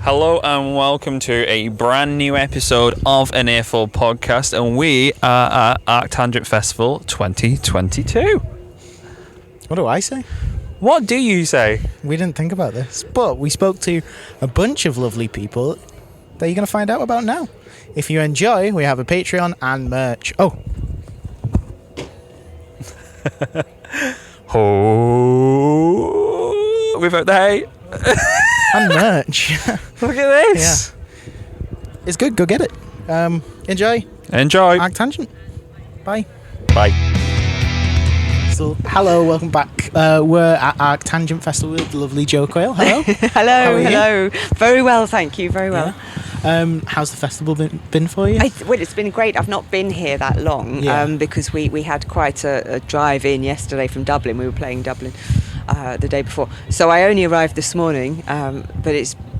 Hello and welcome to a brand new episode of an Earful podcast, and we are at ArcTanGent Festival 2022. What do I say? What do you say? We didn't think about this, but we spoke to a bunch of lovely people that you're going to find out about now. If you enjoy, we have a Patreon and merch. Oh. Oh, without the hay. And merch. Look at this. Yeah. It's good. Go get it. Enjoy. Enjoy. ArcTanGent. Bye. Bye. So, hello, welcome back. We're at ArcTanGent Festival with the lovely Jo Quail. Hello. Hello. Very well, thank you. Very well. Yeah. How's the festival been for you? Well, it's been great. I've not been here that long because we had quite a drive in yesterday from Dublin. We were playing Dublin the day before. So I only arrived this morning, but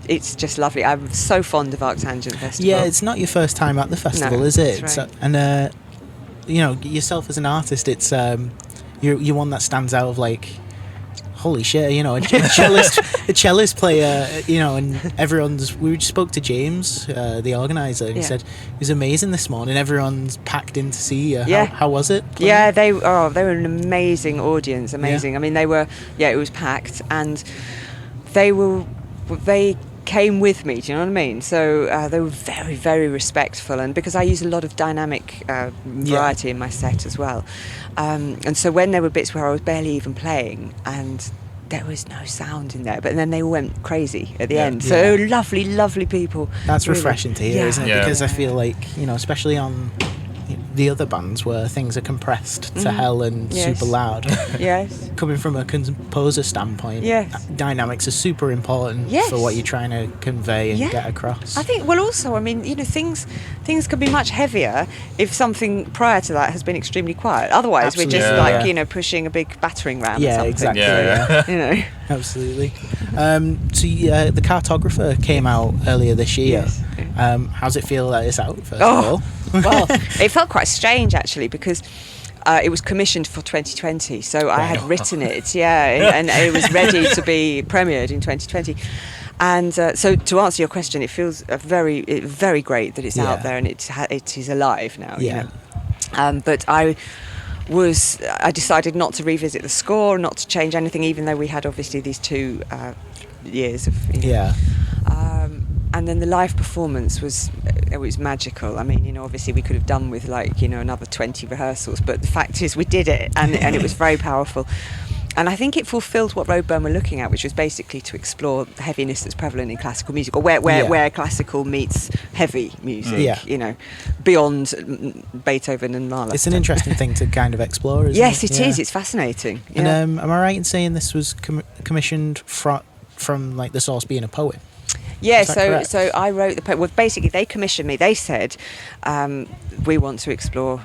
it's just lovely. I'm so fond of ArcTanGent Festival. Yeah, it's not your first time at the festival, No, is it? that's right. And, yourself as an artist, it's you're one that stands out of like, holy shit, a cellist player, and we just spoke to James, the organizer, and he said it was amazing this morning. Everyone's packed in to see you. How was it playing? Yeah, they were an amazing audience, amazing. I mean, it was packed, and they came with me, do you know what I mean? So they were very, very respectful, and because I use a lot of dynamic variety in my set as well, and so when there were bits where I was barely even playing and there was no sound in there, but then they all went crazy at the end. So lovely, lovely people. That's really refreshing to hear, isn't it? Yeah. Because I feel like, especially on the other bands where things are compressed to hell and super loud. Yes. Coming from a composer standpoint, dynamics are super important for what you're trying to convey and get across. I think, also, I mean, things can be much heavier if something prior to that has been extremely quiet. Otherwise, Absolutely. we're just pushing a big battering ram or something. Exactly. Yeah. Absolutely. The Cartographer came out earlier this year. Yes. How's it feel that it's out, first of all? Well, it felt quite strange, actually, because it was commissioned for 2020, so I had written it, and it was ready to be premiered in 2020. And so to answer your question, it feels very, very great that it's out there and it is alive now. Yeah. But I decided not to revisit the score, not to change anything, even though we had obviously these 2 years of... And then the live performance was magical. I mean, obviously we could have done with another 20 rehearsals, but the fact is we did it, and it was very powerful. And I think it fulfilled what Roadburn were looking at, which was basically to explore the heaviness that's prevalent in classical music, or where classical meets heavy music, beyond Beethoven and Mahler. It's an interesting thing to kind of explore, isn't it? Yes, it is. It's fascinating. And am I right in saying this was commissioned from like the source being a poem? Yeah, so I wrote the poem. Well, basically, they commissioned me. They said, we want to explore,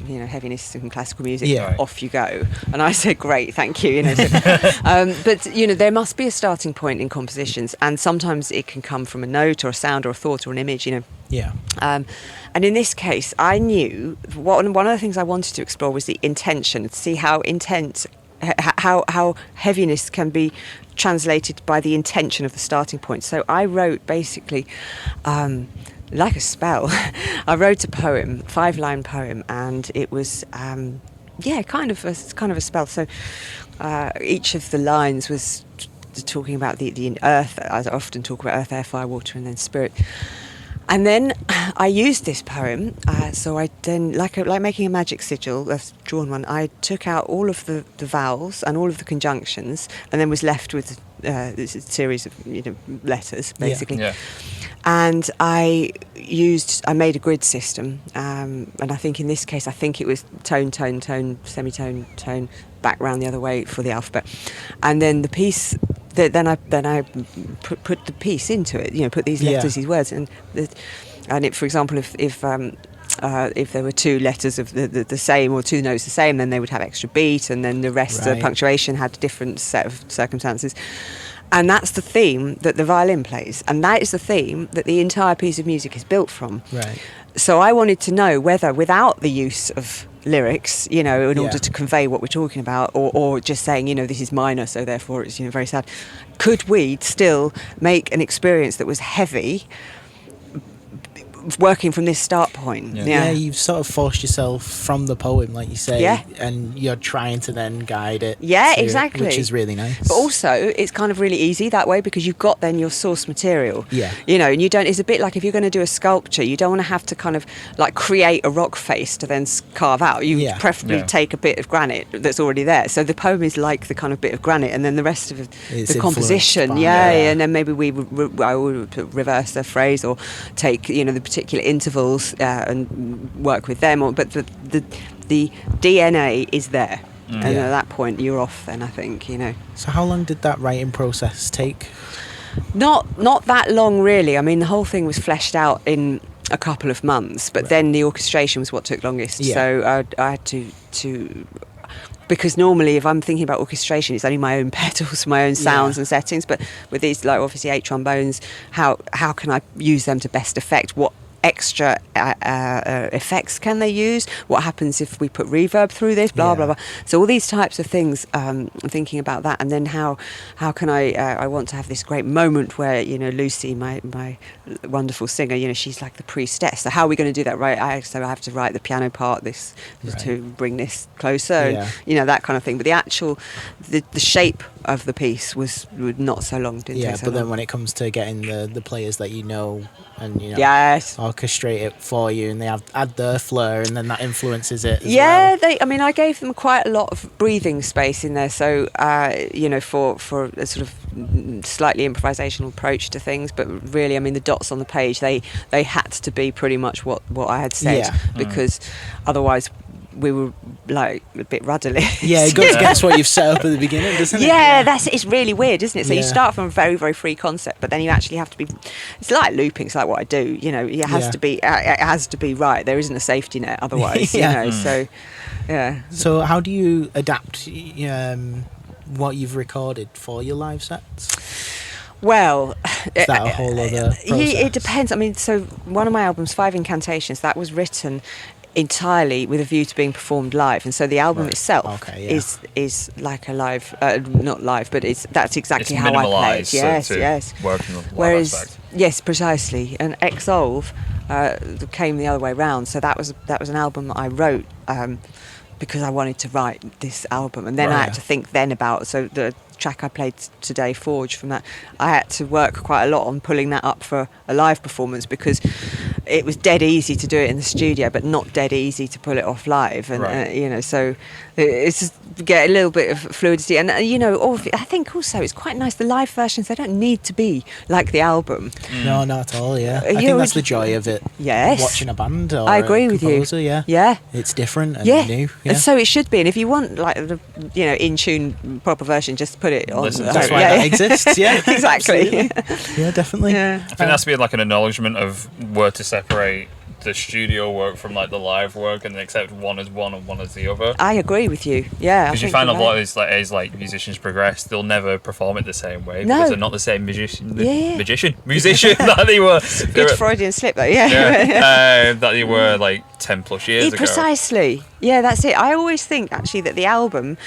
heaviness in classical music. Yeah. Off you go. And I said, great, thank you. But there must be a starting point in compositions, and sometimes it can come from a note or a sound or a thought or an image. Yeah. And in this case, I knew one of the things I wanted to explore was the intention, to see how how heaviness can be translated by the intention of the starting point. So I wrote basically like a spell. I wrote a poem, 5-line poem, and it was kind of a spell. So each of the lines was talking about the earth. I often talk about earth, air, fire, water, and then spirit. And then I used this poem, so I then, like making a magic sigil, I've drawn one, I took out all of the vowels and all of the conjunctions, and then was left with this series of letters, basically. Yeah. And I made a grid system, and I think in this case, it was tone, tone, tone, semitone, tone, back round the other way for the alphabet. And then the piece... Then I put the piece into it. Put these letters, these words, and it. For example, if there were 2 letters of the same or 2 notes the same, then they would have extra beat, and then the rest of the punctuation had a different set of circumstances. And that's the theme that the violin plays, and that is the theme that the entire piece of music is built from. Right. So I wanted to know whether, without the use of lyrics, in order to convey what we're talking about, or just saying, this is minor, so therefore it's, very sad, could we still make an experience that was heavy, working from this start point? Yeah, you've sort of forced yourself from the poem, like you say, and you're trying to then guide it. Yeah, exactly. Which is really nice. But also, it's kind of really easy that way because you've got then your source material. Yeah. And you don't. It's a bit like if you're going to do a sculpture, you don't want to have to kind of like create a rock face to then carve out. You preferably take a bit of granite that's already there. So the poem is like the kind of bit of granite, and then the rest of the composition, and then maybe I would reverse the phrase or take the particular intervals and work with them, but the DNA is there, and at that point you're off. Then I think So how long did that writing process take? Not that long, really. I mean, the whole thing was fleshed out in a couple of months, but then the orchestration was what took longest. So I had to. Because normally, if I'm thinking about orchestration, it's only my own pedals, my own sounds and settings. But with these, like obviously 8 trombones, how can I use them to best effect? What extra effects can they use? What happens if we put reverb through this? Blah blah blah. So all these types of things. I'm thinking about that, and then how can I want to have this great moment where Lucy, my wonderful singer, she's like the priestess. So how are we going to do that? Right. So I have to write the piano part to bring this closer, and that kind of thing. But the actual the shape of the piece was not so long. Didn't take so long. Then when it comes to getting the players that and orchestrate it for you, and they add their flair, and then that influences it as well. I gave them quite a lot of breathing space in there, so for a sort of slightly improvisational approach to things. But really, the dots on the page, they had to be pretty much what I had said, because otherwise we were like a bit rudderly. Yeah, it goes against what you've set up at the beginning, doesn't it? Yeah, it's really weird, isn't it? So you start from a very, very free concept, but then you actually have to be. It's like looping. It's like what I do. It has to be. It has to be right. There isn't a safety net otherwise. So yeah. So how do you adapt what you've recorded for your live sets? Well, is that a whole other process? It depends. So one of my albums, 5 Incantations, that was written entirely with a view to being performed live, and so the album itself is like a live, not live, but that's exactly how I play it. Yes. Working on Whereas, yes, precisely. And Exolve came the other way round. So that was an album that I wrote because I wanted to write this album, and then I had to think then about the track I played today, Forge, from that. I had to work quite a lot on pulling that up for a live performance because it was dead easy to do it in the studio, but not dead easy to pull it off live. And so it's just get a little bit of fluidity. And I think also it's quite nice. The live versions, they don't need to be like the album. No, not at all. Yeah, I think that's the joy of it. Yes, watching a band. Or I agree with you. Yeah, it's different and new. Yeah, and so it should be. And if you want like the in tune proper version, just put it on. That's why that exists. Yeah, exactly. Yeah, definitely. I think there has to be like an acknowledgement of where to separate the studio work from like the live work, and accept one as one and one as the other. I agree with you. Yeah, because you find a lot of these, as musicians progress, they'll never perform it the same way because they're not the same musician that they were. Good Freudian slip though. That they were like 10 plus years ago. Precisely. Yeah, that's it. I always think actually that the album,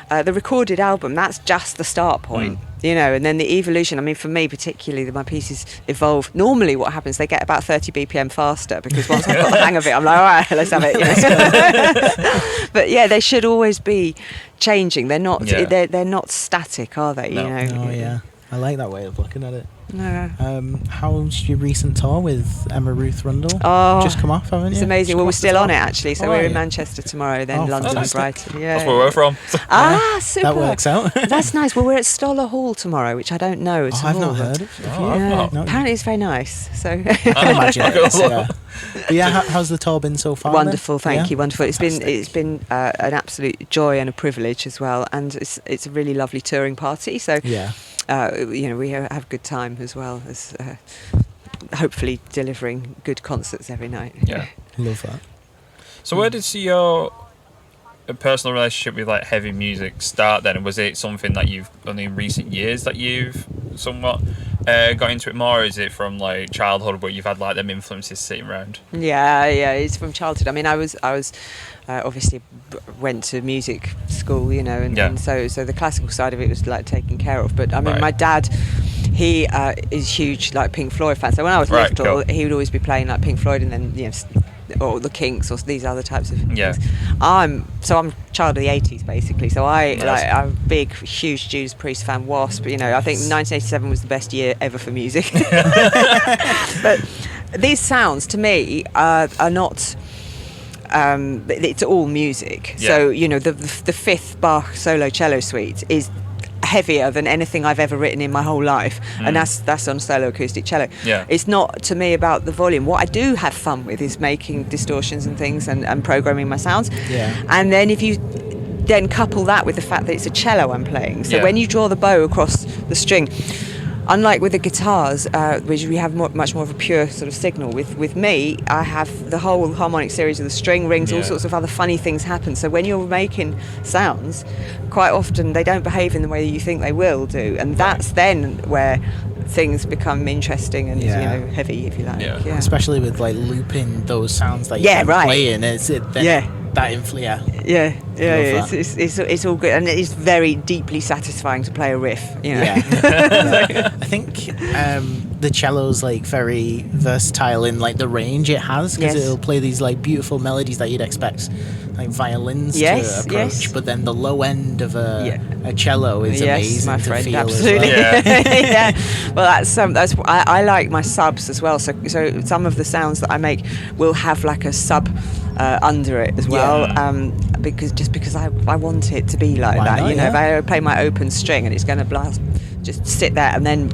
the recorded album, that's just the start point. And then the evolution, for me particularly, my pieces evolve. Normally what happens, they get about 30 BPM faster, because once I've got the hang of it, I'm like, all right, let's have it. But yeah, they should always be changing. They're not they're not static, are they? No. Oh, yeah. I like that way of looking at it. No. How's your recent tour with Emma Ruth Rundle? Oh, just come off, haven't you? It's amazing. Well, we're still on it actually. So we're in Manchester tomorrow, then London and Brighton. Yeah. That's where we're from. Super. That works out. That's nice. Well, we're at Stoller Hall tomorrow, which I don't know at all. I've not heard of. Apparently, it's very nice. So I can imagine it. But how's the tour been so far? Wonderful, thank you. Wonderful. It's been an absolute joy and a privilege as well, and it's a really lovely touring party. So we have a good time as well as hopefully delivering good concerts every night. Yeah, love that. So where did your personal relationship with like heavy music start then? Was it something that you've only in recent years that you've somewhat got into it more? Or is it from like childhood where you've had like them influences sitting around? Yeah, it's from childhood. I mean, I was obviously went to music school, you know, and so the classical side of it was like taken care of. But I mean, my dad, he is huge like Pink Floyd fan. So when I was little, he would always be playing like Pink Floyd, and then or the Kinks or these other types of things. I'm child of the 80s basically. So I'm a big, huge Judas Priest fan. Wasp. You know, I think 1987 was the best year ever for music. But these sounds to me are not. It's all music. So you know the fifth Bach solo cello suite is heavier than anything I've ever written in my whole life, and that's on solo acoustic cello. It's not to me about the volume. What I do have fun with is making distortions and things and programming my sounds. And then if you then couple that with the fact that it's a cello I'm playing, so when you draw the bow across the string, unlike with the guitars, which we have much more of a pure sort of signal, with me, I have the whole harmonic series of the string rings, all sorts of other funny things happen. So when you're making sounds, quite often they don't behave in the way you think they will do, and that's then where things become interesting and you know, heavy, if you like. Especially with like looping those sounds that you're playing. That influence. It's all good, and it's very deeply satisfying to play a riff. You know? I think the cello's like very versatile in like the range it has, because it'll play these like beautiful melodies that you'd expect like violins to approach, but then the low end of a cello is amazing my friend, to feel absolutely. as well. Well, that's I like my subs as well. So some of the sounds that I make will have like a sub under it as well, because I want it to be like that. Not, you know, if I play my open string and it's going to blast, just sit there and then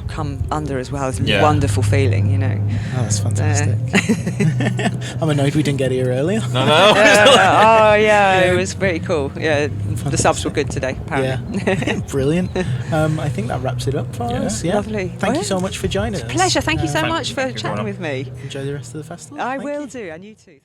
come under as well. It's a wonderful feeling, you know. Oh, that's fantastic. I'm annoyed we didn't get here earlier. No. It was very cool. Fantastic. The subs were good today, apparently. Brilliant. I think that wraps it up for us. Lovely. Thank you so much for joining us. Pleasure. Thank you so much for chatting with me. Enjoy the rest of the festival. I will do, and you too.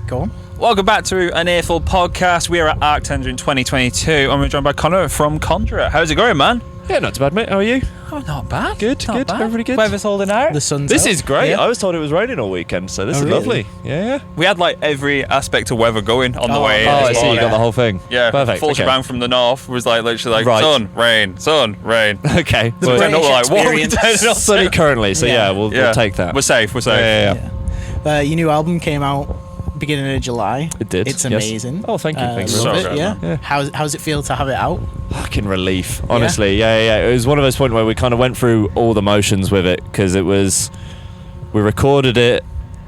Go on. Welcome back to an Earful podcast. We are at ArcTanGent 2022, and we're joined by Conjurer from Conjurer. How's it going, man? Yeah, not too bad, mate. How are you? Oh, not bad. Good. Everybody good? Weather's holding out. The sun's This out. is great. Yeah. I was told it was raining all weekend, so this is really? lovely. Yeah. We had like every aspect of weather going on the way in. Oh, I as see. well. You got the whole thing. Yeah, Perfect. Full Okay. shebang from the north was like literally like Right. sun, rain. Okay. The Well, British We're like, what are we experience. doing? sunny currently, so we'll take that. We're safe. Yeah. Your new album came out beginning of July. It did. It's yes. amazing. Oh, thank you. Thank you. Love So it. good, Yeah. man. How's it feel to have it out? Fucking relief, honestly. Yeah. It was one of those points where we kind of went through all the motions with it, because we recorded it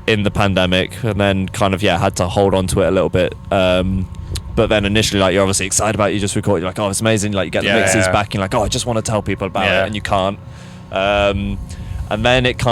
in the pandemic and then kind of had to hold on to it a little bit. But then initially, like, you're obviously excited about it. You just record. You're like, oh, it's amazing. Like, you get the mixes back. You're like, oh, I just want to tell people about it, and you can't. And then it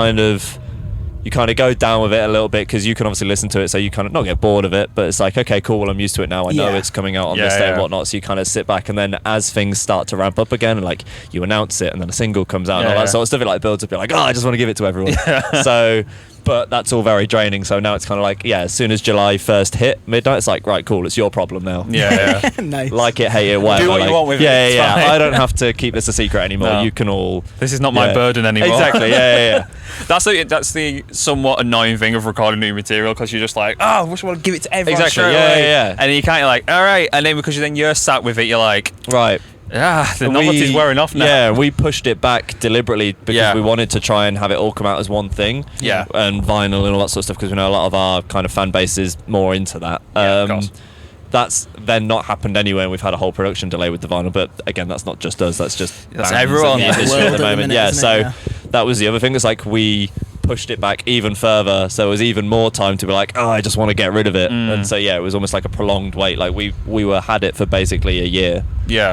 you kind of go down with it a little bit, because you can obviously listen to it, so you kind of not get bored of it, but it's like, okay, cool, well, I'm used to it now. I know it's coming out on this day and whatnot, so you kind of sit back, and then as things start to ramp up again, and like you announce it, and then a single comes out, and all that sort of stuff, it like builds up. You're like, oh, I just want to give it to everyone. So, but that's all very draining. So now it's kind of like, as soon as July 1st hit midnight, it's like, right, cool, it's your problem now. Nice. Like it, hate it, whatever. Do what you want with it. It's fine. I don't have to keep this a secret anymore. No. You can all. This is not my burden anymore. Exactly. Yeah. That's the somewhat annoying thing of recording new material, because you're just like, oh, I wish I want to give it to everyone. Exactly. straight Yeah, away. yeah. And you kind of like, all right, and then because you're sat with it, you're like, Right. the novelty's wearing off now. Yeah, we pushed it back deliberately because we wanted to try and have it all come out as one thing. Yeah. And vinyl and all that sort of stuff, because we know a lot of our kind of fan base is more into that. Of course. That's then not happened anyway, and we've had a whole production delay with the vinyl. But again, that's not just us. That's just That's bands everyone. in the industry World at the at the moment. minute, isn't it? That was the other thing. It's like we pushed it back even further, so it was even more time to be like, oh, I just want to get rid of it. And so it was almost like a prolonged wait. Like we had it for basically a year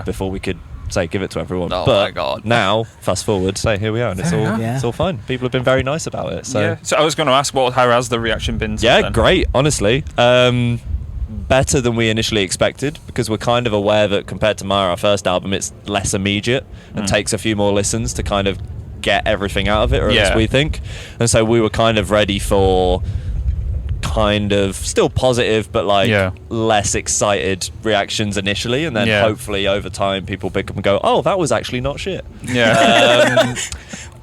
before we could say give it to everyone. Oh but my God. now fast forward, say here we are, and it's all fine. People have been very nice about it. So So I was going to ask, how has the reaction been since then? great, honestly. Better than we initially expected, because we're kind of aware that compared to our first album, it's less immediate and takes a few more listens to kind of get everything out of it, or at least we think. And so we were kind of ready for kind of still positive, but like less excited reactions initially, and then hopefully over time people pick up and go, oh, that was actually not shit.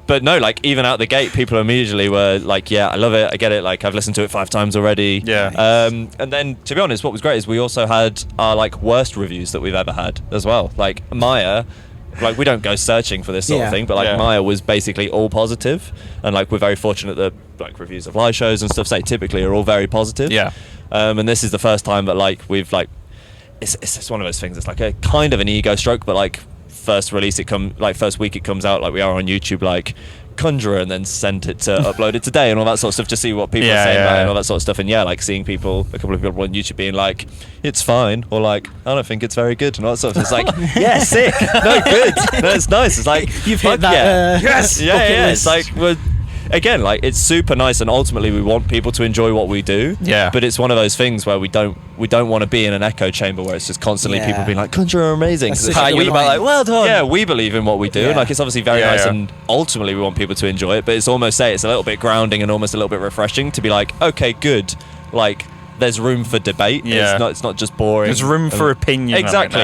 But no, like even out the gate, people immediately were like, yeah, I love it, I get it, like I've listened to it 5 times already. And then to be honest, what was great is we also had our like worst reviews that we've ever had as well. Like Maya, like we don't go searching for this sort of thing, but like Maya was basically all positive, and like we're very fortunate that like reviews of live shows and stuff say typically are all very positive. And this is the first time that like we've like it's just one of those things. It's like a kind of an ego stroke, but like first week it comes out, like we are on YouTube, like Conjurer, and then sent it to upload it today and all that sort of stuff to see what people are saying about it and all that sort of stuff. And like seeing a couple of people on YouTube being like, it's fine, or like, I don't think it's very good, and all that sort of stuff. It's like, yeah, sick, no, good, no, it's nice. It's like, you've hit that, yes, it's like we're. Again, like it's super nice, and ultimately we want people to enjoy what we do. But it's one of those things where we don't want to be in an echo chamber where it's just constantly people being like, Conjurer are amazing. Like, well done. Yeah, we believe in what we do, and like it's obviously very nice, and ultimately we want people to enjoy it. But it's almost it's a little bit grounding and almost a little bit refreshing to be like, okay, good. Like there's room for debate. It's not just boring. There's room for opinion. Exactly.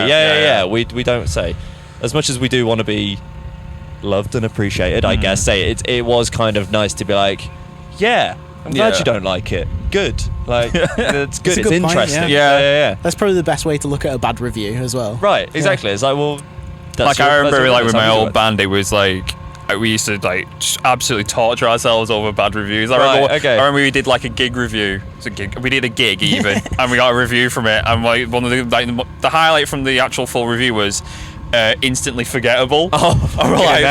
We don't say as much as we do want to be loved and appreciated, I guess. It was kind of nice to be like, I'm glad you don't like it. Good. Like it's good. It's interesting. Point, That's probably the best way to look at a bad review as well. Right. Exactly. It's like, well, like I remember like with my old band, it was like we used to like just absolutely torture ourselves over bad reviews. I remember we did like a gig review. We did a gig even, and we got a review from it. And like one of the highlight from the actual full review was instantly forgettable. We're like,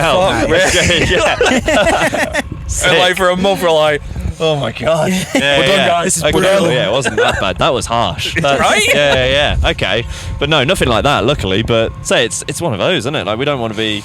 and like for a month we're like, oh my god, we're done, guys. This is brutal. It wasn't that bad. That was harsh. Right? Okay, but no, nothing like that, luckily. But it's one of those, isn't it? Like we don't want to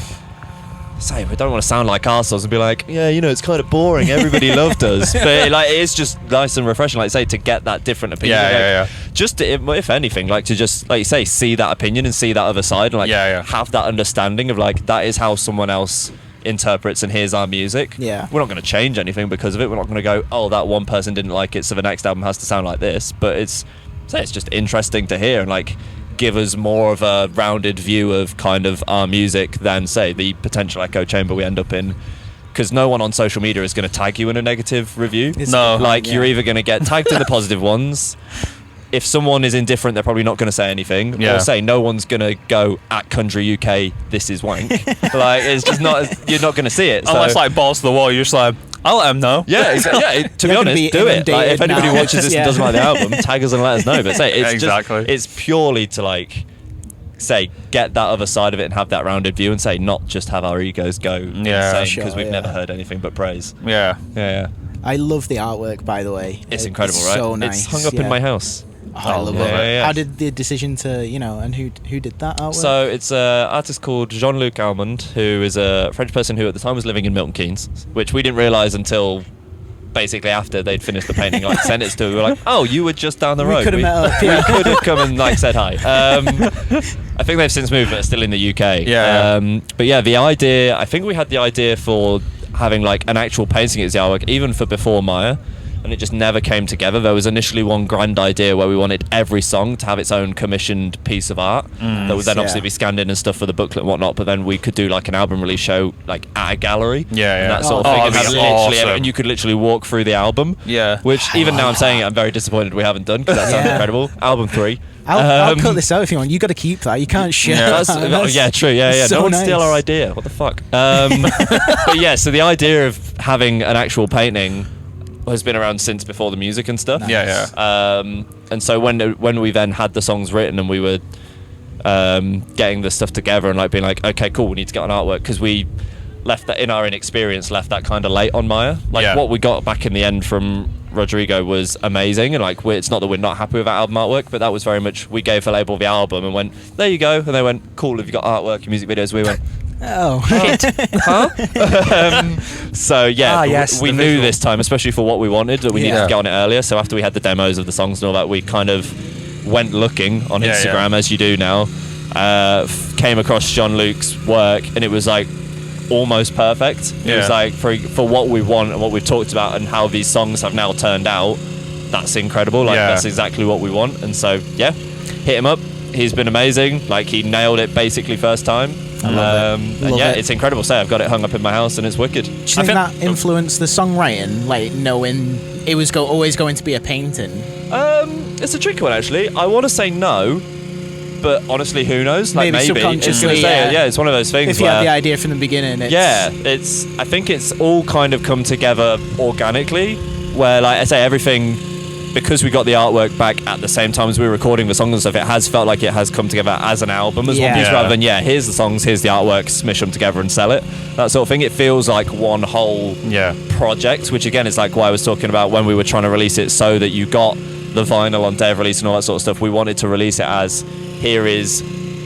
sound like arseholes and be like, it's kind of boring, everybody loved us. But like it's just nice and refreshing, like say, to get that different opinion. Just to, if anything, like to just, like you say, see that opinion and see that other side, and like have that understanding of like that is how someone else interprets and hears our music. We're not going to change anything because of it. We're not going to go, oh, that one person didn't like it, so the next album has to sound like this. But it's just interesting to hear and like give us more of a rounded view of kind of our music than say the potential echo chamber we end up in, because no one on social media is going to tag you in a negative review. You're either going to get tagged in the positive ones. If someone is indifferent, they're probably not going to say anything. Or say no one's going to go at Conjurer UK, this is wank. Like it's just not, you're not going to see it. Unless like balls to the wall, you're just like, I'll let them know. To be honest, do it. Like, if anybody watches this and doesn't like the album, tag us and let us know. But it's purely to like get that other side of it and have that rounded view, and not just have our egos go insane because we've never heard anything but praise. I love the artwork, by the way. It's incredible, right? So nice. It's hung up in my house. I love it. How did the decision to, and who did that artwork? So it's an artist called Jean-Luc Almond, who is a French person who at the time was living in Milton Keynes, which we didn't realise until basically after they'd finished the painting, like sent it to. We were like, oh, you were just down the road. We could have met up. We could have come and like said hi. I think they've since moved, but are still in the UK. But the idea, I think we had the idea for having like an actual painting as the artwork, even for before Maya. And it just never came together. There was initially one grand idea where we wanted every song to have its own commissioned piece of art that would then obviously be scanned in and stuff for the booklet and whatnot, but then we could do like an album release show like at a gallery and that sort of thing, and, and you could literally walk through the album, which even now I'm saying it, I'm very disappointed we haven't done, because that sounds incredible. Album 3. I'll cut this out if you want. You got to keep that. You can't share. True. So no one steal our idea. What the fuck? But so the idea of having an actual painting has been around since before the music and stuff. And so when we then had the songs written and we were getting the stuff together and like being like, okay, cool, we need to get an artwork, because we left that, in our inexperience, left that kind of late on Maya. Like what we got back in the end from Rodrigo was amazing, and like it's not that we're not happy with our album artwork, but that was very much, we gave the label the album and went, there you go, and they went, cool, have you got artwork and music videos? We went, so we knew this time, especially for what we wanted, that we needed to get on it earlier. So after we had the demos of the songs and all that, we kind of went looking on Instagram, as you do now, came across Jean-Luc's work, and it was like almost perfect. It was like for what we want and what we've talked about and how these songs have now turned out, that's incredible. Like that's exactly what we want. And so hit him up. He's been amazing. Like he nailed it basically first time. I love it. It's incredible. So I've got it hung up in my house and it's wicked. Do you think that influenced the songwriting, like knowing it was always going to be a painting? It's a tricky one actually. I want to say no, but honestly, who knows? Like maybe subconsciously. It's one of those things. If you had the idea from the beginning, I think it's all kind of come together organically. Where, like I say, everything, because we got the artwork back at the same time as we were recording the songs and stuff, it has felt like it has come together as an album as one piece, rather than here's the songs, here's the artwork, smish them together and sell it. That sort of thing. It feels like one whole project, which again is like why I was talking about when we were trying to release it, so that you got the vinyl on day of release and all that sort of stuff. We wanted to release it as, here is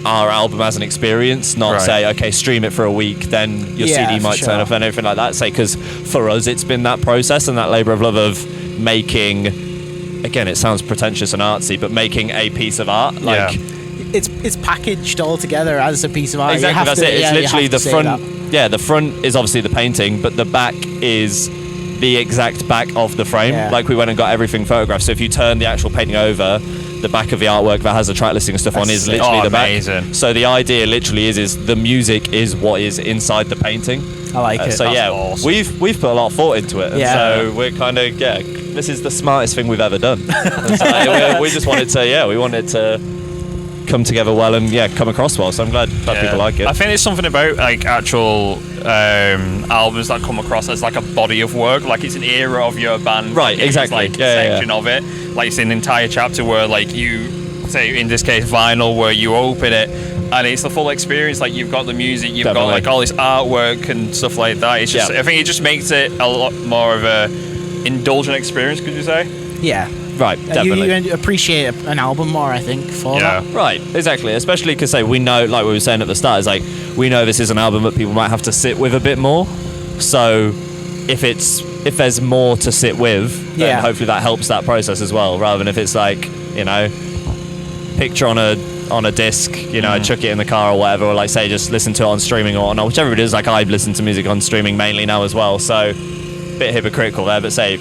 our album as an experience, not say, okay, stream it for a week, then your CD might turn off and everything like that. Say, because for us it's been that process and that labour of love of making, again, it sounds pretentious and artsy, but making a piece of art. Like it's packaged all together as a piece of art. Exactly, that's it. It's literally the front. Yeah, the front is obviously the painting, but the back is the exact back of the frame. Like we went and got everything photographed. So if you turn the actual painting over, the back of the artwork that has the track listing and stuff on is literally the back. So the idea literally is the music is what is inside the painting. I like it. So awesome. we've put a lot of thought into it. And so we're kind of this is the smartest thing we've ever done. So we just wanted to we wanted to come together well and come across well. So I'm glad people like it. I think it's something about like actual albums that come across as like a body of work, like it's an era of your band, right? Exactly. It's like a section of it, like it's an entire chapter where like you say, in this case vinyl, where you open it and it's the full experience. Like you've got the music, you've got like all this artwork and stuff like that. It's just I think it just makes it a lot more of a indulgent experience, could you say? Right, definitely. You appreciate an album more, I think, for that. Right, exactly. Especially because, we know, like we were saying at the start, is like we know this is an album that people might have to sit with a bit more. So if there's more to sit with, then hopefully that helps that process as well. Rather than if it's like, picture on a disc, chuck it in the car or whatever, or like say just listen to it on streaming or whichever it is. Like I listen to music on streaming mainly now as well, so a bit hypocritical there, but say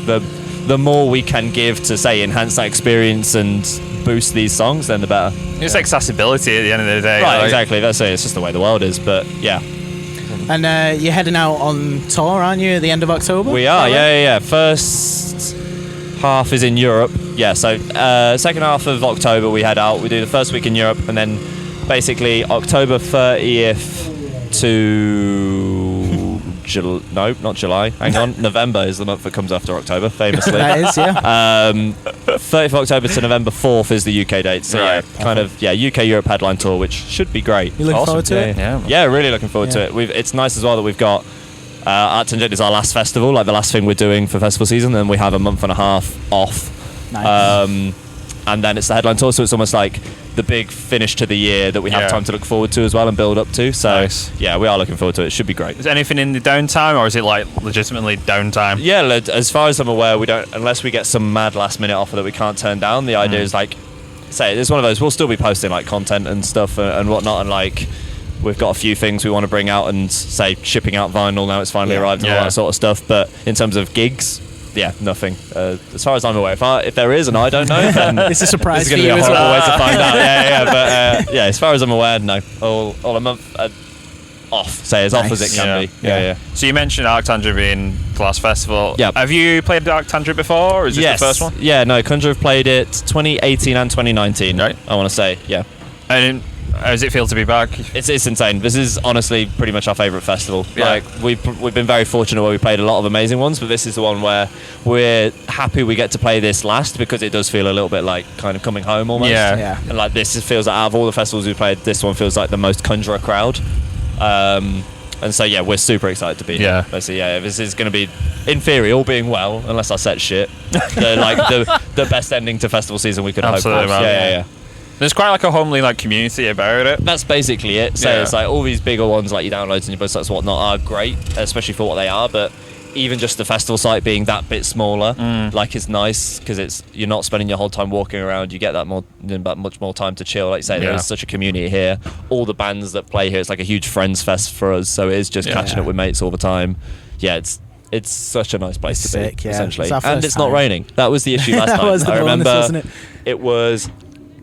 the more we can give to say enhance that experience and boost these songs, then the better. It's accessibility at the end of the day. Right, exactly. That's it. It's just the way the world is, but And you're heading out on tour, aren't you, at the end of October? We are, yeah. First half is in Europe. Yeah, so second half of October we head out. We do the first week in Europe, and then basically October 30th to not July. Hang on, November is the month that comes after October, famously. That is, 30th of October to November 4th is the UK date. So UK Europe headline tour, which should be great. You looking forward to it? Yeah, really looking forward to it. It's nice as well that we've got ArcTanGent is our last festival, like the last thing we're doing for festival season, and we have a month and a half off. Nice. And then it's the headline tour, so it's almost like the big finish to the year that we have time to look forward to as well and build up to. So we are looking forward to it. It should be great. Is anything in the downtime, or is it like legitimately downtime? Yeah, as far as I'm aware, we don't, unless we get some mad last minute offer that we can't turn down. The idea is like, say it's one of those, we'll still be posting like content and stuff and whatnot, and like we've got a few things we want to bring out and say shipping out vinyl now it's finally arrived and all that sort of stuff. But in terms of gigs, nothing. As far as I'm aware, if there is and I don't know, then it's a surprise. This is going to be a horrible way to find out. But as far as I'm aware, no. All a month off. Say as off as it can be. Yeah. So you mentioned ArcTanGent being the last festival. Yeah. Have you played ArcTanGent before, or is this the first one? Yeah, no. Conjurer have played it 2018 and 2019. Right. I want to say, And how does it feel to be back? It's insane. This is honestly pretty much our favourite festival. Like we've been very fortunate where we played a lot of amazing ones, but this is the one where we're happy we get to play this last, because it does feel a little bit like kind of coming home almost. And like this feels like out of all the festivals we played, this one feels like the most Conjurer crowd. And so we're super excited to be here. Basically, this is going to be, in theory, all being well, unless I set shit, the best ending to festival season we could hope for. Yeah. There's quite like a homely like community about it. That's basically it. So it's like all these bigger ones like your downloads and your bus sites and whatnot are great, especially for what they are, but even just the festival site being that bit smaller, like it's nice because you're not spending your whole time walking around. You get that much more time to chill. Like you say, there's such a community here. All the bands that play here, it's like a huge friends fest for us. So it is just catching up with mates all the time. Yeah, it's such a nice place to be, essentially. And it's not raining. That was the issue last That time. was the I bonus, remember wasn't it was,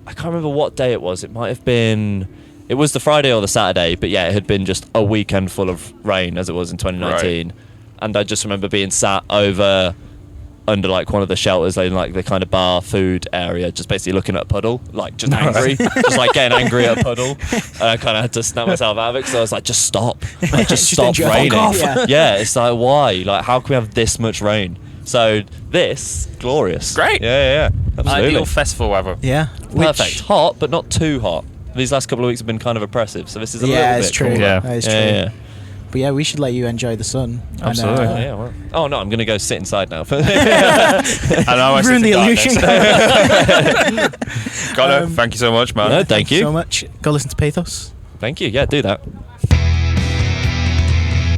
I can't remember what day it was. It might have been, it was the Friday or the Saturday, but yeah, it had been just a weekend full of rain as it was in 2019. Right. And I just remember being sat under like one of the shelters in like the kind of bar food area, just basically looking at a puddle, like just angry, just like getting angry at a puddle. And I kind of had to snap myself out of it because I was like, just stop, like, just stop raining. Yeah, it's like, why? Like, how can we have this much rain? So this, glorious. Great. Yeah. Absolutely. Ideal festival weather. Yeah. Perfect. Hot, but not too hot. These last couple of weeks have been kind of oppressive, so this is a little bit it's true. cooler. Yeah, that is true. Yeah. But yeah, we should let you enjoy the sun. Absolutely. Oh no, I'm going to go sit inside now. I know. I ruined the illusion. Got it. Thank you so much, man. No, thank you so much. Go listen to Pathos. Thank you. Yeah, do that.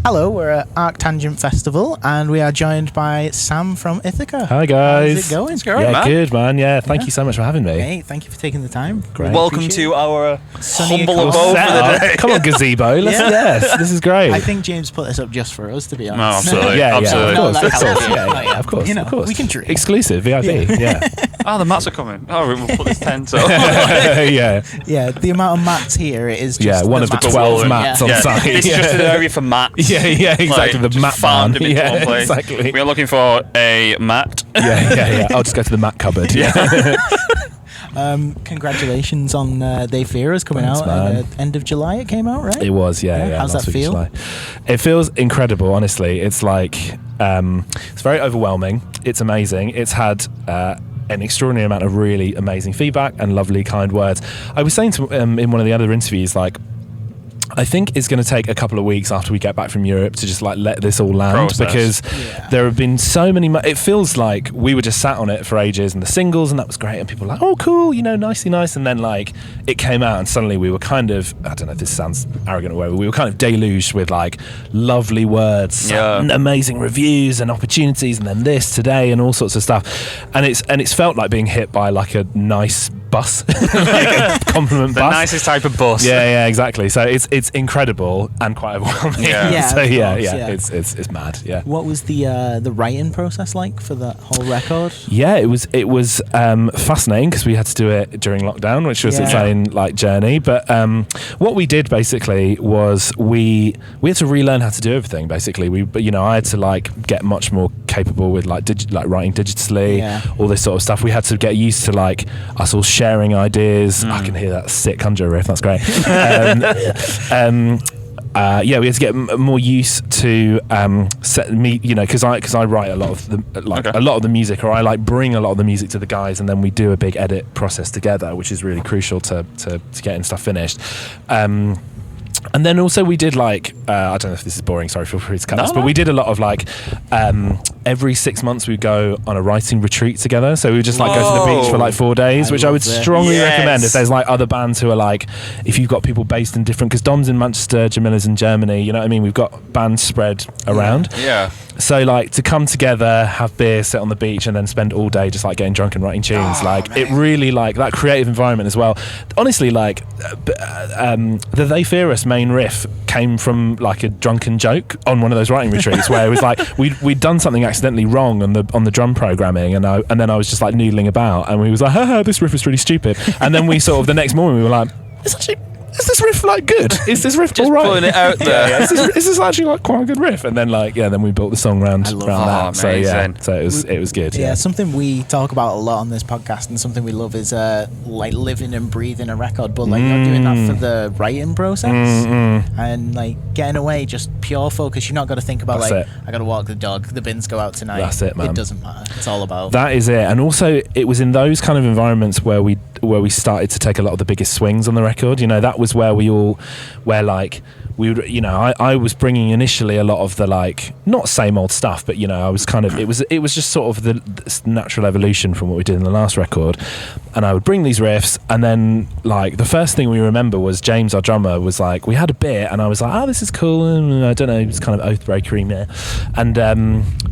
Hello, we're at ArcTanGent Festival, and we are joined by Sam from Ithaca. Hi guys. How's it going? It's going, yeah, man. good man. Yeah, thank you so much for having me. Hey, thank you for taking the time. Great. Welcome to our Sunny humble coast. abode for the day. Come on, gazebo. Yes, this is great. I think James put this up just for us, to be No, honest. absolutely. yeah, absolutely. of course, No, of that's course, how- yeah, of course, You know, of course. we can drink. Exclusive VIP. Yeah, Oh, the mats are coming. Oh, we'll put this tent up. yeah, Yeah, the amount of mats here is just one of the mats 12 alone. mats Yeah. on site. This is just an area for mats. Yeah, exactly. Like, The just mat farmed barn. them into Yeah, one place. exactly. We are looking for a mat. yeah. I'll just go to the mat cupboard. Yeah. Congratulations on They Fear Us coming Thanks, out man. at the end of July. It came out, right? It was, yeah. How's last that week of feel? July. It feels incredible, honestly. It's like, it's very overwhelming. It's amazing. It's had an extraordinary amount of really amazing feedback and lovely, kind words. I was saying to in one of the other interviews, like, I think it's going to take a couple of weeks after we get back from Europe to just like let this all land because there have been so many. It feels like we were just sat on it for ages and the singles and that was great and people were like, oh cool, nicely nice, and then like it came out and suddenly we were kind of, I don't know if this sounds arrogant or whatever, we were kind of deluged with like lovely words, amazing reviews and opportunities, and then this today and all sorts of stuff, and it's felt like being hit by like a nice bus, like a compliment bus. The nicest type of bus. Yeah, exactly. So it's incredible and quite overwhelming. Yeah, So of yeah, course, it's mad. Yeah. What was the writing process like for that whole record? Yeah, it was fascinating because we had to do it during lockdown, which was its own like journey. But what we did basically was we had to relearn how to do everything. Basically, I had to like get much more capable with like writing digitally, all this sort of stuff. We had to get used to like us all sharing ideas. I can hear that sick Conjurer riff. That's great. We had to get more used to because I write a lot of the music, or I like bring a lot of the music to the guys, and then we do a big edit process together, which is really crucial to getting stuff finished. And then also we did like I don't know if this is boring, sorry, feel free to cut this, but we did a lot of like every 6 months we go on a writing retreat together, so we would just like go to the beach for like 4 days, which I would strongly recommend if there's like other bands who are like, if you've got people based in different, because Dom's in Manchester, Jamila's in Germany, you know what I mean, we've got bands spread around. So like to come together, have beer, sit on the beach, and then spend all day just like getting drunk and writing tunes, it really like that creative environment as well. Honestly, like the They Fear Us main riff came from like a drunken joke on one of those writing retreats where it was like we'd done something accidentally wrong on the drum programming, and then I was just like noodling about, and we was like, haha, this riff is really stupid, and then we sort of the next morning we were like, is this riff like good? Is this riff just all right? putting it out there. Is this actually like quite a good riff? And then then we built the song around that. So it was good. Yeah, something we talk about a lot on this podcast, and something we love is like living and breathing a record, but like you're doing that for the writing process and like getting away, just pure focus. You're not got to think about I got to walk the dog, the bins go out tonight. That's it, man. It doesn't matter. It's all about that. Is it. And also it was in those kind of environments where we started to take a lot of the biggest swings on the record. That was where we would, I was bringing initially a lot of the like not same old stuff, but I was kind of it was just sort of the natural evolution from what we did in the last record, and I would bring these riffs, and then like the first thing we remember was James, our drummer, was like, we had a beer, and I was like, this is cool, and I don't know, it was kind of oath breakery, and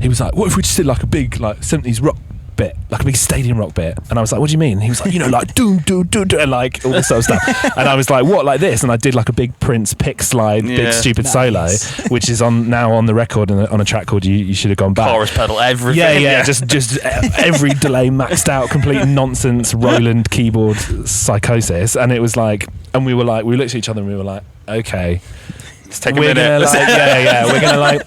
he was like, what if we just did like a big like 70s rock bit, like a big stadium rock bit. And I was like, what do you mean? And he was like, like doom, doom, doom, doom, and like all this sort of stuff. And I was like, what, like this? And I did like a big Prince pick slide, big stupid solo, which is now on the record on a track called You Should Have Gone Back. Chorus pedal, everything. Yeah, just every delay maxed out, complete nonsense, Roland keyboard psychosis. And it was like, and we looked at each other and we were like, okay, let's take a minute. We're gonna like.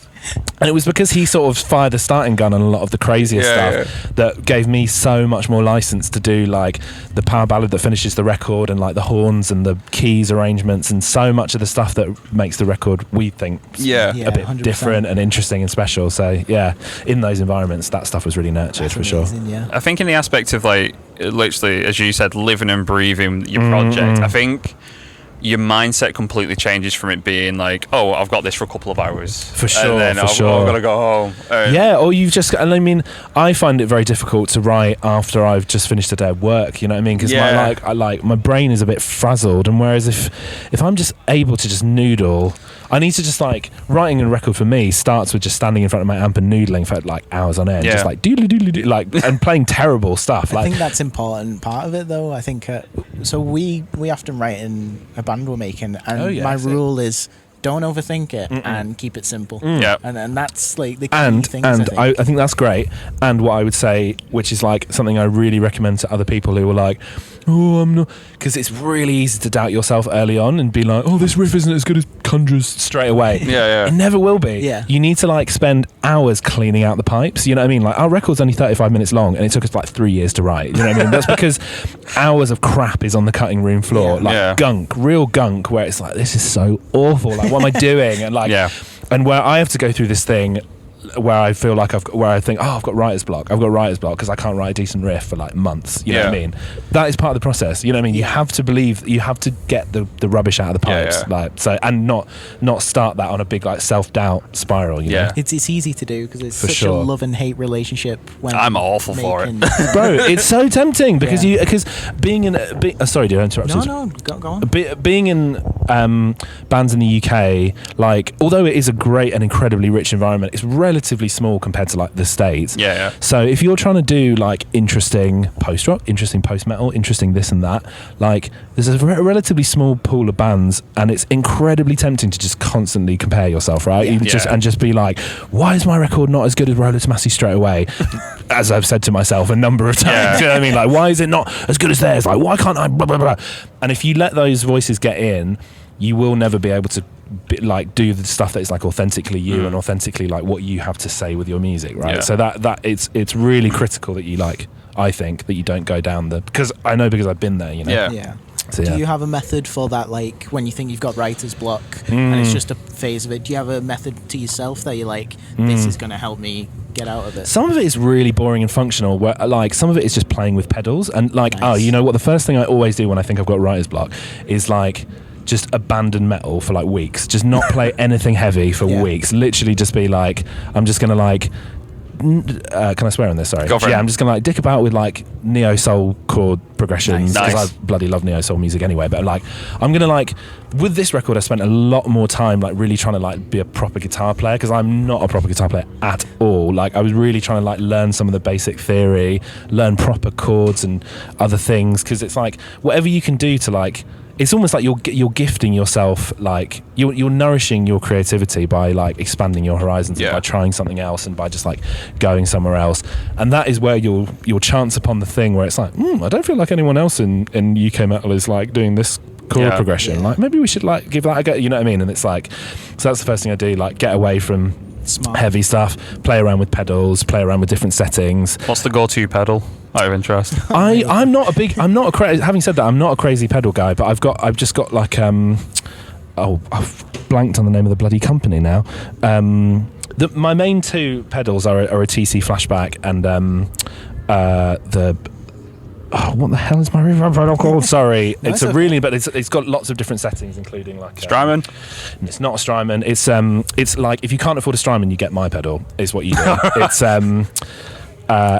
And it was because he sort of fired the starting gun on a lot of the craziest stuff that gave me so much more license to do like the power ballad that finishes the record and like the horns and the keys arrangements and so much of the stuff that makes the record, we think, a bit 100%. Different and interesting and special. So in those environments, that stuff was really nurtured. That's for amazing, sure. I think in the aspect of like literally, as you said, living and breathing your project, I think your mindset completely changes from it being like, oh, I've got this for a couple of hours. For sure, and then I've got to go home. Or you've just, and I mean, I find it very difficult to write after I've just finished a day of work, you know what I mean? Because my brain is a bit frazzled, and whereas if I'm just able to just noodle, I need to just like, writing a record for me starts with just standing in front of my amp and noodling for like hours on end, just like doodly doodly doodly, like, and playing terrible stuff. I think that's important part of it though. I think, so we often write in a band we're making, and my rule is don't overthink it and keep it simple. And that's like the key things. And I think that's great. And what I would say, which is like something I really recommend to other people who are like, oh, I'm not, because it's really easy to doubt yourself early on and be like, oh, this riff isn't as good as Conjurer's straight away. It never will be. You need to like spend hours cleaning out the pipes. You know what I mean? Like our record's only 35 minutes long and it took us like 3 years to write. You know what I mean? That's because hours of crap is on the cutting room floor, gunk, real gunk, where it's like, this is so awful. Like, what am I doing? And like, and where I have to go through this thing where I feel like where I think, oh, I've got writer's block because I can't write a decent riff for like months. You know what I mean? That is part of the process. You know what I mean? You have to believe, you have to get the rubbish out of the pipes, like so, and not start that on a big like self-doubt spiral. You know? It's easy to do because it's such a love and hate relationship. When I'm awful for it, bro. It's so tempting because because being in sorry, did I interrupt you? No, go on. Being in bands in the UK, like although it is a great and incredibly rich environment, it's relatively small compared to like the States. So if you're trying to do like interesting post-rock, interesting post-metal, interesting this and that, like there's a relatively small pool of bands and it's incredibly tempting to just constantly compare yourself, right? And just be like, why is my record not as good as Roller Massey straight away? As I've said to myself a number of times. You know what I mean? Like, why is it not as good as theirs? Like, why can't I blah, blah, blah. And if you let those voices get in, you will never be able to like do the stuff that is like authentically you and authentically like what you have to say with your music, right? So that it's really critical that you like, I think, that you don't go down because I've been there, you know. So, do you have a method for that, like when you think you've got writer's block and it's just a phase of it? Do you have a method to yourself that you're like, this is going to help me get out of it? Some of it is really boring and functional, where like some of it is just playing with pedals and like, oh, you know what, the first thing I always do when I think I've got writer's block is like just abandon metal for like weeks, just not play anything heavy for weeks, literally just be like, I'm just gonna like can I swear on this? Sorry. Go for it. I'm just gonna like dick about with like neo soul chord progressions because I bloody love neo soul music anyway. But like, I'm gonna like with this record, I spent a lot more time like really trying to like be a proper guitar player because I'm not a proper guitar player at all. Like I was really trying to like learn some of the basic theory, learn proper chords and other things because it's like whatever you can do to like. It's almost like you're gifting yourself, like you're nourishing your creativity by like expanding your horizons, by trying something else and by just like going somewhere else. And that is where you'll chance upon the thing where it's like, I don't feel like anyone else in UK metal is like doing this chord progression. Like maybe we should like give that a go. You know what I mean? And it's like, so that's the first thing I do, like get away from heavy stuff, play around with pedals, play around with different settings. What's the go-to pedal? Out of interest. I'm not a crazy, having said that, I'm not a crazy pedal guy, but I've just got like I've blanked on the name of the bloody company now. My main two pedals are a TC Flashback and what the hell is my reverb pedal called? Sorry, no, it's got lots of different settings, including like Strymon. It's not a Strymon. It's like if you can't afford a Strymon, you get my pedal. Is what you do. It's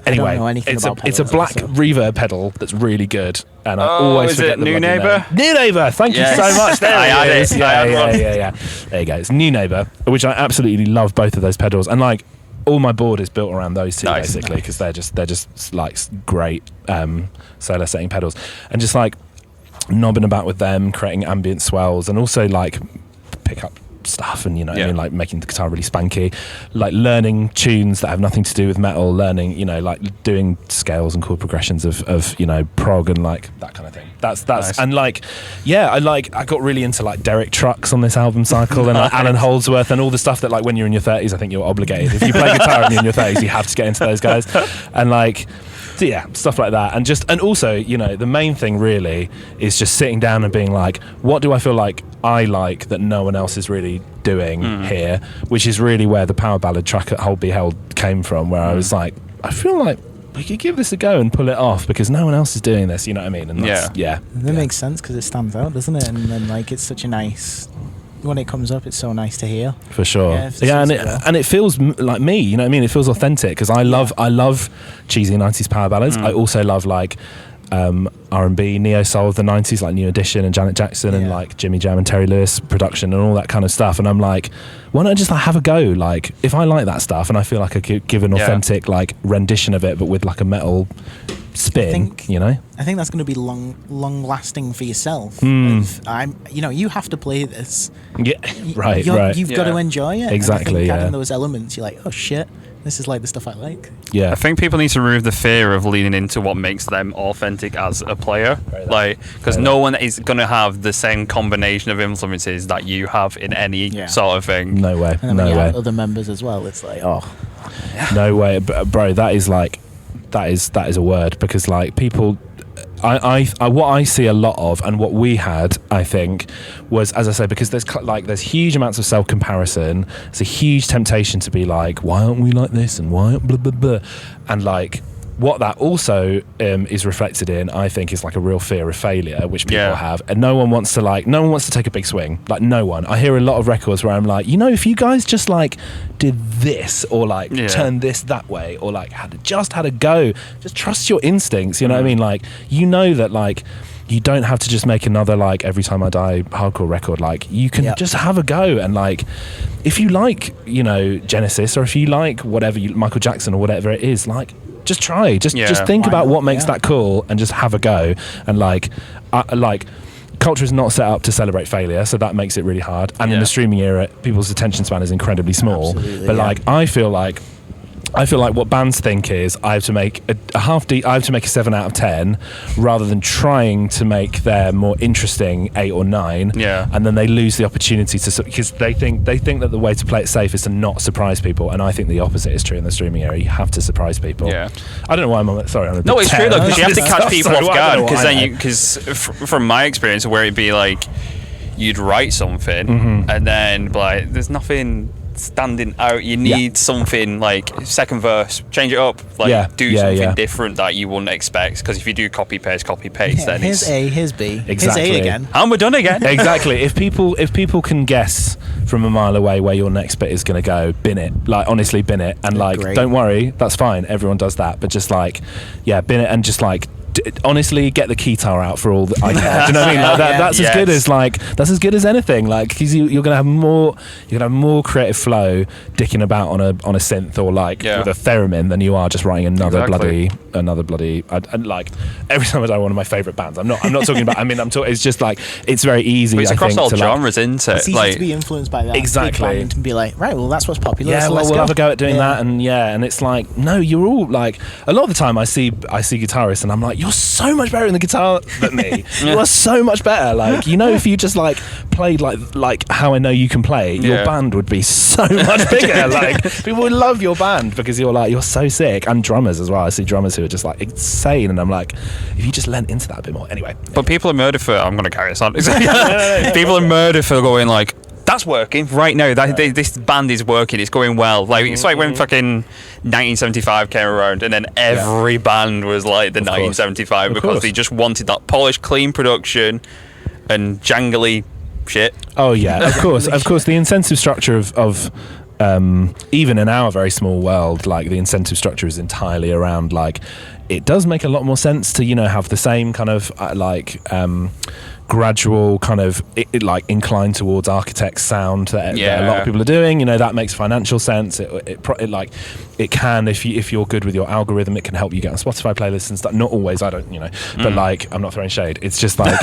anyway, it's a black reverb pedal that's really good, and I always forget the New Neighbour. New Neighbour, thank you so much. There it is. Yeah. There you go. It's New Neighbour, which I absolutely love both of those pedals, and like all my board is built around those two basically, because they're just like great solo setting pedals, and just like knobbing about with them, creating ambient swells, and also like pick up stuff, and I mean, like making the guitar really spanky, like learning tunes that have nothing to do with metal, learning like doing scales and chord progressions of prog and like that kind of thing. That's nice. And like I got really into like Derek Trucks on this album cycle, and like Alan Holdsworth, and all the stuff that like when you're in your 30s I think you're obligated, if you play guitar and you're in your 30s you have to get into those guys, and like so yeah, stuff like that. And also the main thing really is just sitting down and being like, what do I feel like I like that no one else is really doing here, which is really where the power ballad track at Hold Be Held came from, where I was like, I feel like we could give this a go and pull it off because no one else is doing this, you know what I mean? And that makes sense because it stands out, doesn't it? And then like it's such a nice, when it comes up, it's so nice to hear. For sure. And it feels like me, you know what I mean? It feels authentic because I love cheesy 90s power ballads. I also love like R&B, neo-soul of the 90s, like New Edition and Janet Jackson and like Jimmy Jam and Terry Lewis production and all that kind of stuff. And I'm like, why don't I just like have a go? Like if I like that stuff and I feel like I could give an authentic like rendition of it, but with like a metal spin, I think that's going to be long lasting for yourself. You have to play this. Yeah, right. You've got to enjoy it. Exactly. Adding those elements, you're like, oh shit, this is like the stuff I like. Yeah, I think people need to remove the fear of leaning into what makes them authentic as a player, because no one is going to have the same combination of influences that you have in any sort of thing. No way. And then when you have other members as well, it's like, no way, bro. That is a word, because like people, I what I see a lot of, and what we had, I think, was, as I say, because there's huge amounts of self-comparison. It's a huge temptation to be like, why aren't we like this, and why blah blah blah, and like what that also is reflected in, I think, is like a real fear of failure, which people have, and no one wants to take a big swing. Like no one. I hear a lot of records where I'm like, if you guys just like did this, or like turn this that way, or like had a go, just trust your instincts. You know what I mean? Like that like you don't have to just make another like Every Time I Die hardcore record. Like you can just have a go, and like if you like Genesis, or if you like whatever Michael Jackson or whatever it is, like just try. Just think about what makes that cool, and just have a go. And like culture is not set up to celebrate failure, so that makes it really hard. And in the streaming era, people's attention span is incredibly small. Absolutely, but like I feel like what bands think is I have to make a 7 out of 10, rather than trying to make their more interesting 8 or 9. And then they lose the opportunity because they think that the way to play it safe is to not surprise people, and I think the opposite is true in the streaming era. You have to surprise people. I don't know why I'm it's true though, because you have to catch people off guard, because from my experience, where it'd be like you'd write something and then like there's nothing standing out, you need something like second verse, change it up, like do something different that you wouldn't expect, because if you do copy paste then here's A, here's B, exactly. Here's A again, and we're done again. Exactly. If people can guess from a mile away where your next bit is going to go, bin it, like honestly bin it, and like don't worry, that's fine, everyone does that, but just like bin it, and just like honestly get the keytar out for all that I care. Do you know what I mean? Like that's as good as anything, like, because you're gonna have more creative flow dicking about on a synth, or like with a theremin, than you are just writing another bloody and like Every Time I Die, one of my favorite bands. I'm not talking about it's just like it's very easy, but it's across all genres, isn't it? It's easy to be influenced by that exactly, and be like, right, well that's what's popular, so we'll have a go at doing that. And it's like, no, you're all like, a lot of the time I see guitarists and I'm like, you're so much better in the guitar than me. You are so much better. Like, if you just like played like how I know you can play, your band would be so much bigger. Like, people would love your band because you're so sick. And drummers as well. I see drummers who are just like insane, and I'm like, if you just lent into that a bit more. Anyway. But people are murdered for, I'm going to carry this on. People are murdered for going like, that's working right now. This band is working. It's going well. Like it's like when fucking 1975 came around, and then every band was like the 1975 because they just wanted that polished, clean production and jangly shit. Oh yeah, of course. The incentive structure of even in our very small world, like the incentive structure is entirely around like, it does make a lot more sense to have the same kind of gradual kind of like incline towards architect sound that a lot of people are doing. You know, that makes financial sense. It can, if you're good with your algorithm, it can help you get on Spotify playlists and stuff. Not always, I don't, you know, but like, I'm not throwing shade. It's just like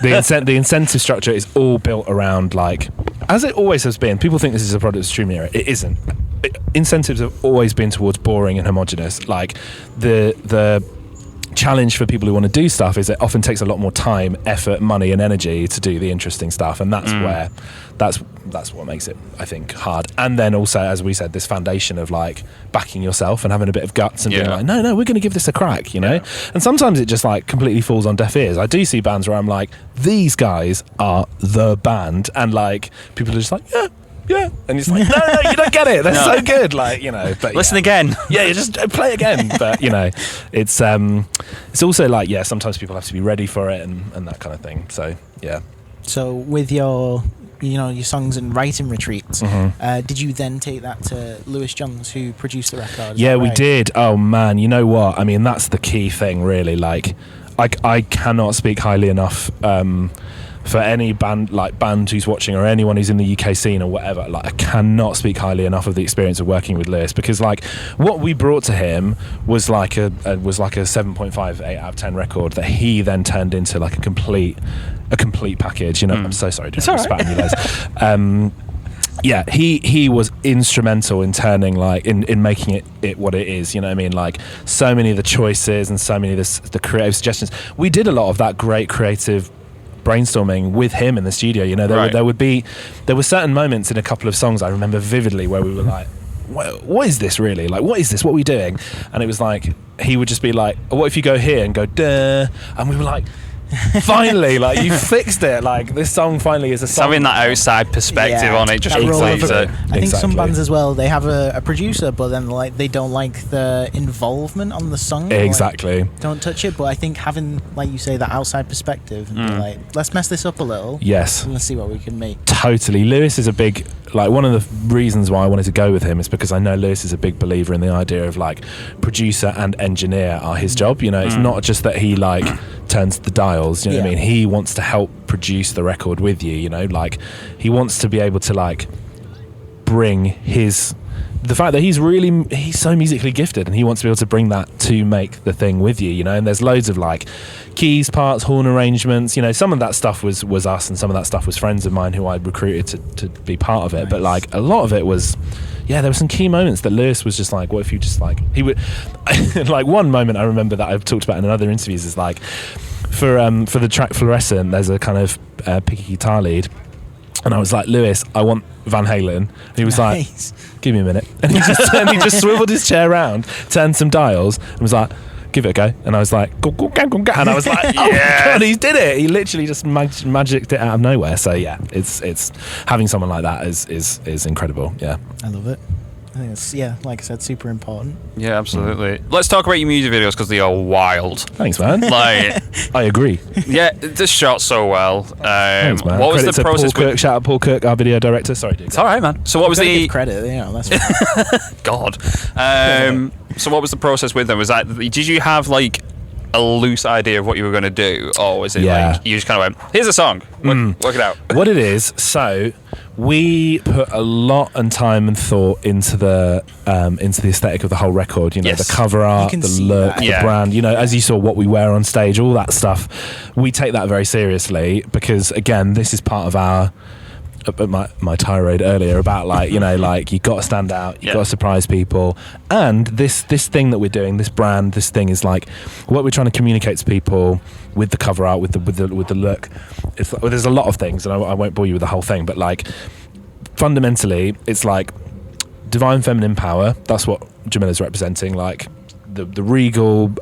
the incentive structure is all built around, like, as it always has been. People think this is a product of streaming era. It isn't. Incentives have always been towards boring and homogenous. Like the challenge for people who want to do stuff is it often takes a lot more time, effort, money and energy to do the interesting stuff, and that's what makes it, I think, hard. And then also, as we said, this foundation of like backing yourself and having a bit of guts and being like, no, we're going to give this a crack, you know. And sometimes it just like completely falls on deaf ears. I do see bands where I'm like, these guys are the band, and like people are just like, yeah, and it's like, no, you don't get it. They're so good, like, you know. But listen again. Yeah, you just play again. But you know, it's also like, sometimes people have to be ready for it and that kind of thing. So yeah. So with your songs and writing retreats, did you then take that to Lewis Johns, who produced the record? Yeah, we did. Oh man, you know what? I mean, that's the key thing, really. Like, I cannot speak highly enough. For any band who's watching, or anyone who's in the UK scene or whatever, like, I cannot speak highly enough of the experience of working with Lewis, because like what we brought to him was like a 7.5, 8 out of 10 record that he then turned into like a complete package. You know, I'm so sorry to spat on you guys. Yeah, he was instrumental in turning, like, in making it what it is. You know what I mean? Like, so many of the choices and so many of the creative suggestions. We did a lot of that great creative brainstorming with him in the studio. You know, there were certain moments in a couple of songs I remember vividly where we were like, what is this really? Like, what is this? What are we doing? And it was like, he would just be like, what if you go here and go duh? And we were like, finally, like, you fixed it. Like, this song finally is a song. Having that outside perspective on it just completes it. I think some bands as well, they have a producer, but then like they don't like the involvement on the song. Exactly. Like, don't touch it. But I think having, like you say, that outside perspective and be like, let's mess this up a little. Yes. And let's see what we can make. Totally. Lewis is a big, like, one of the reasons why I wanted to go with him is because I know Lewis is a big believer in the idea of like producer and engineer are his job. You know, it's not just that he like turns the dials, you know what I mean? He wants to help produce the record with you, you know, like, he wants to be able to like bring the fact that he's so musically gifted, and he wants to be able to bring that to make the thing with you, you know. And there's loads of like keys parts, horn arrangements, you know. Some of that stuff was us, and some of that stuff was friends of mine who I recruited to be part of it. Nice. But like a lot of it was, there were some key moments that Lewis was just like, what if you just like, he would like, one moment I remember that I've talked about in other interviews is like, for the track Fluorescent, there's a kind of picky guitar lead, and I was like, Lewis, I want Van Halen. And he was like, give me a minute. And he just swiveled his chair around, turned some dials, and was like, give it a go. And I was like, go, and I was like, oh my God, he did it. He literally just magicked it out of nowhere. So yeah, it's having someone like that is incredible. Yeah, I love it. I think it's, like I said, super important. Yeah, absolutely. Let's talk about your music videos, because they are wild. Thanks, man. Like, I agree. Yeah, this shot so well. Thanks, man. What was Credit the process? Shout out Paul Kirk, our video director. Sorry, dude. It's all right, man. So what was the credit? You know, that's right. God. So what was the process with them? Was that, did you have like a loose idea of what you were going to do, or was it like you just kind of went, here's a song, work it out? What it is, so we put a lot and time and thought into the aesthetic of the whole record. You know, the cover art, the look, the brand. You know, as you saw, what we wear on stage, all that stuff. We take that very seriously, because again, this is part of our my tirade earlier about, like, you know, like, you got to stand out, you got to surprise people, and this thing that we're doing, this brand, this thing is like what we're trying to communicate to people with the cover art, with the look. It's like, well, there's a lot of things, and I won't bore you with the whole thing, but like, fundamentally, it's like divine feminine power. That's what Jamila's representing, like the regal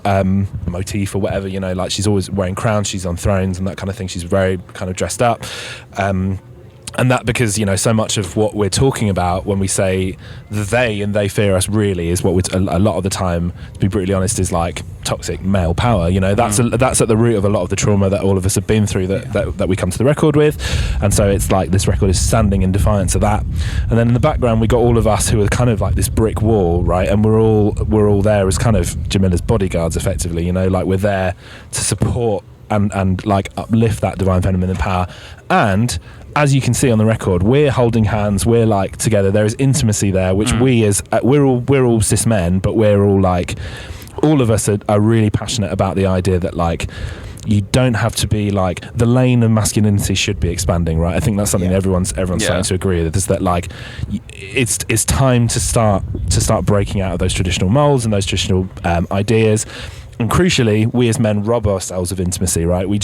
motif or whatever, you know, like, she's always wearing crowns, she's on thrones and that kind of thing, she's very kind of dressed up. And that, because, you know, so much of what we're talking about when we say they fear us, really is what a lot of the time, to be brutally honest, is like toxic male power. You know, that's at the root of a lot of the trauma that all of us have been through that we come to the record with. And so it's like this record is standing in defiance of that. And then in the background, we got all of us who are kind of like this brick wall, right? And we're all there as kind of Jamila's bodyguards, effectively. You know, like, we're there to support and like uplift that divine feminine power. And as you can see on the record, we're holding hands, we're like together, there is intimacy there, which we as we're all cis men, but we're all like, all of us are really passionate about the idea that like you don't have to be like, the lane of masculinity should be expanding, right? I think that's something everyone's starting to agree with, is that like it's time to start breaking out of those traditional molds and those traditional ideas. And crucially, we as men rob ourselves of intimacy, right? We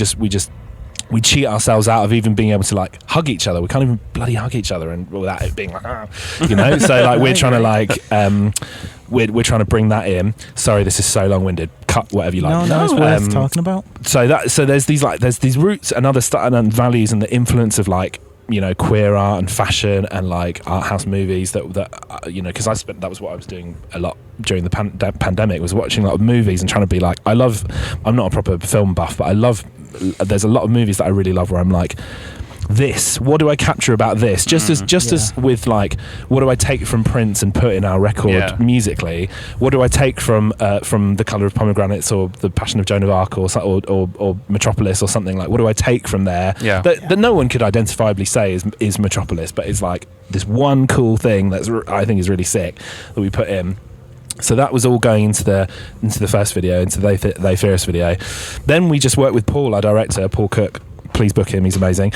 cheat ourselves out of even being able to like hug each other. We can't even bloody hug each other, and without it being like, you know. So like we're trying to like we're trying to bring that in. Sorry, this is so long-winded. Cut whatever you like. No, it's worth talking about. So there's these roots and other and values and the influence of like, you know, queer art and fashion and like art house movies that you know, because that was what I was doing a lot during the pandemic, was watching a lot of movies and trying to be like, I'm not a proper film buff, but there's a lot of movies that I really love where I'm like, what do I capture about this? Just as with like, what do I take from Prince and put in our record musically? What do I take from The Colour of Pomegranates or The Passion of Joan of Arc or Metropolis or something? Like, what do I take from there that no one could identifiably say is Metropolis, but is like this one cool thing that's I think is really sick that we put in. So that was all going into the first video, into the They Fear Us video. Then we just worked with Paul, our director, Paul Cook. Please book him, he's amazing.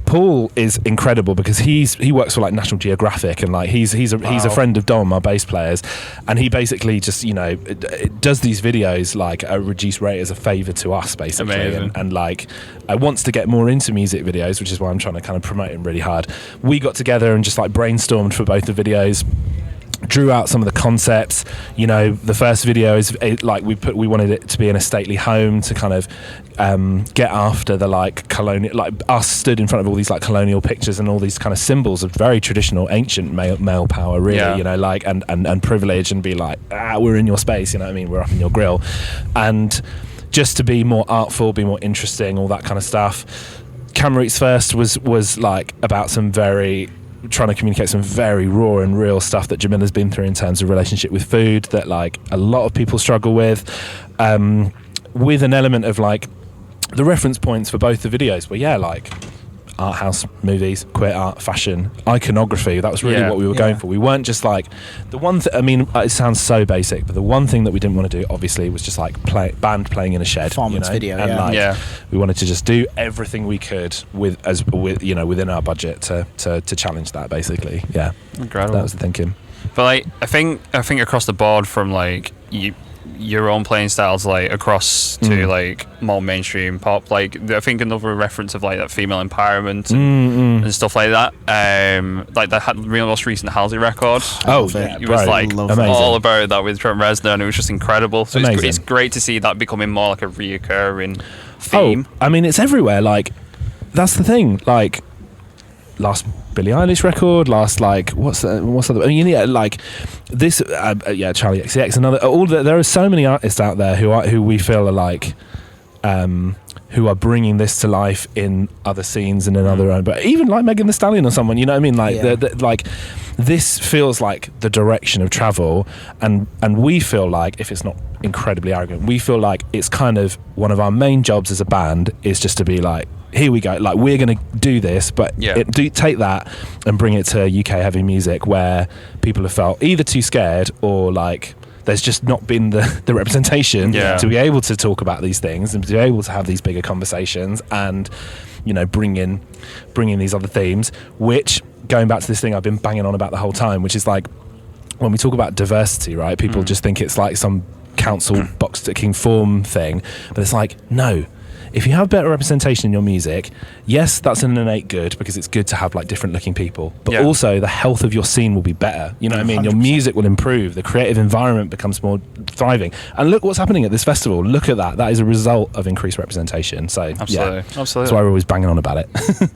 Paul is incredible because he works for like National Geographic, and like he's a friend of Dom, our bass players, and he basically just, you know, does these videos like a reduced rate as a favour to us, basically, and like wants to get more into music videos, which is why I'm trying to kind of promote him really hard. We got together and just like brainstormed for both the videos, drew out some of the concepts. You know, the first video is like we wanted it to be in a stately home to kind of get after the like colonial, like us stood in front of all these like colonial pictures and all these kind of symbols of very traditional ancient male power, really, you know, like and privilege, and be like, we're in your space, you know what I mean, we're up in your grill, and just to be more artful, be more interesting, all that kind of stuff. Camera Eats First was like about trying to communicate some very raw and real stuff that Jamila's been through in terms of relationship with food that like a lot of people struggle with an element of like the reference points for both the videos were like art house movies, queer art, fashion, iconography. That was really what we were going for. We weren't just like the one I mean, it sounds so basic, but the one thing that we didn't want to do obviously was just like band playing in a shed, performance video, and we wanted to just do everything we could with you know, within our budget to challenge that, basically. Incredible. That was the thinking. But like I think across the board, from like your own playing styles like across to like more mainstream pop, like I think another reference of like that female empowerment and stuff like that, like that most recent Halsey record, it was like all about that with Trent Reznor, and it was just incredible. So it's great to see that becoming more like a reoccurring theme. I mean, it's everywhere. Like that's the thing, like last Billie Eilish record, last like what's the I mean, like this Charlie XCX, there are so many artists out there who we feel are like who are bringing this to life in other scenes and in other own, but even like Megan Thee Stallion or someone, you know what I mean, like like this feels like the direction of travel, and we feel like, if it's not incredibly arrogant, we feel like it's kind of one of our main jobs as a band is just to be like, here we go, like we're going to do this, but take that and bring it to UK heavy music where people have felt either too scared or like there's just not been the representation to be able to talk about these things and to be able to have these bigger conversations and, you know, bring in these other themes, which, going back to this thing I've been banging on about the whole time, which is like when we talk about diversity, right, people just think it's like some council box ticking form thing, but it's like, no. If you have better representation in your music, yes, that's an innate good, because it's good to have like different looking people, but also the health of your scene will be better. You know what I mean? 100%. Your music will improve. The creative environment becomes more thriving. And look what's happening at this festival. Look at that. That is a result of increased representation. So absolutely. That's why we're always banging on about it.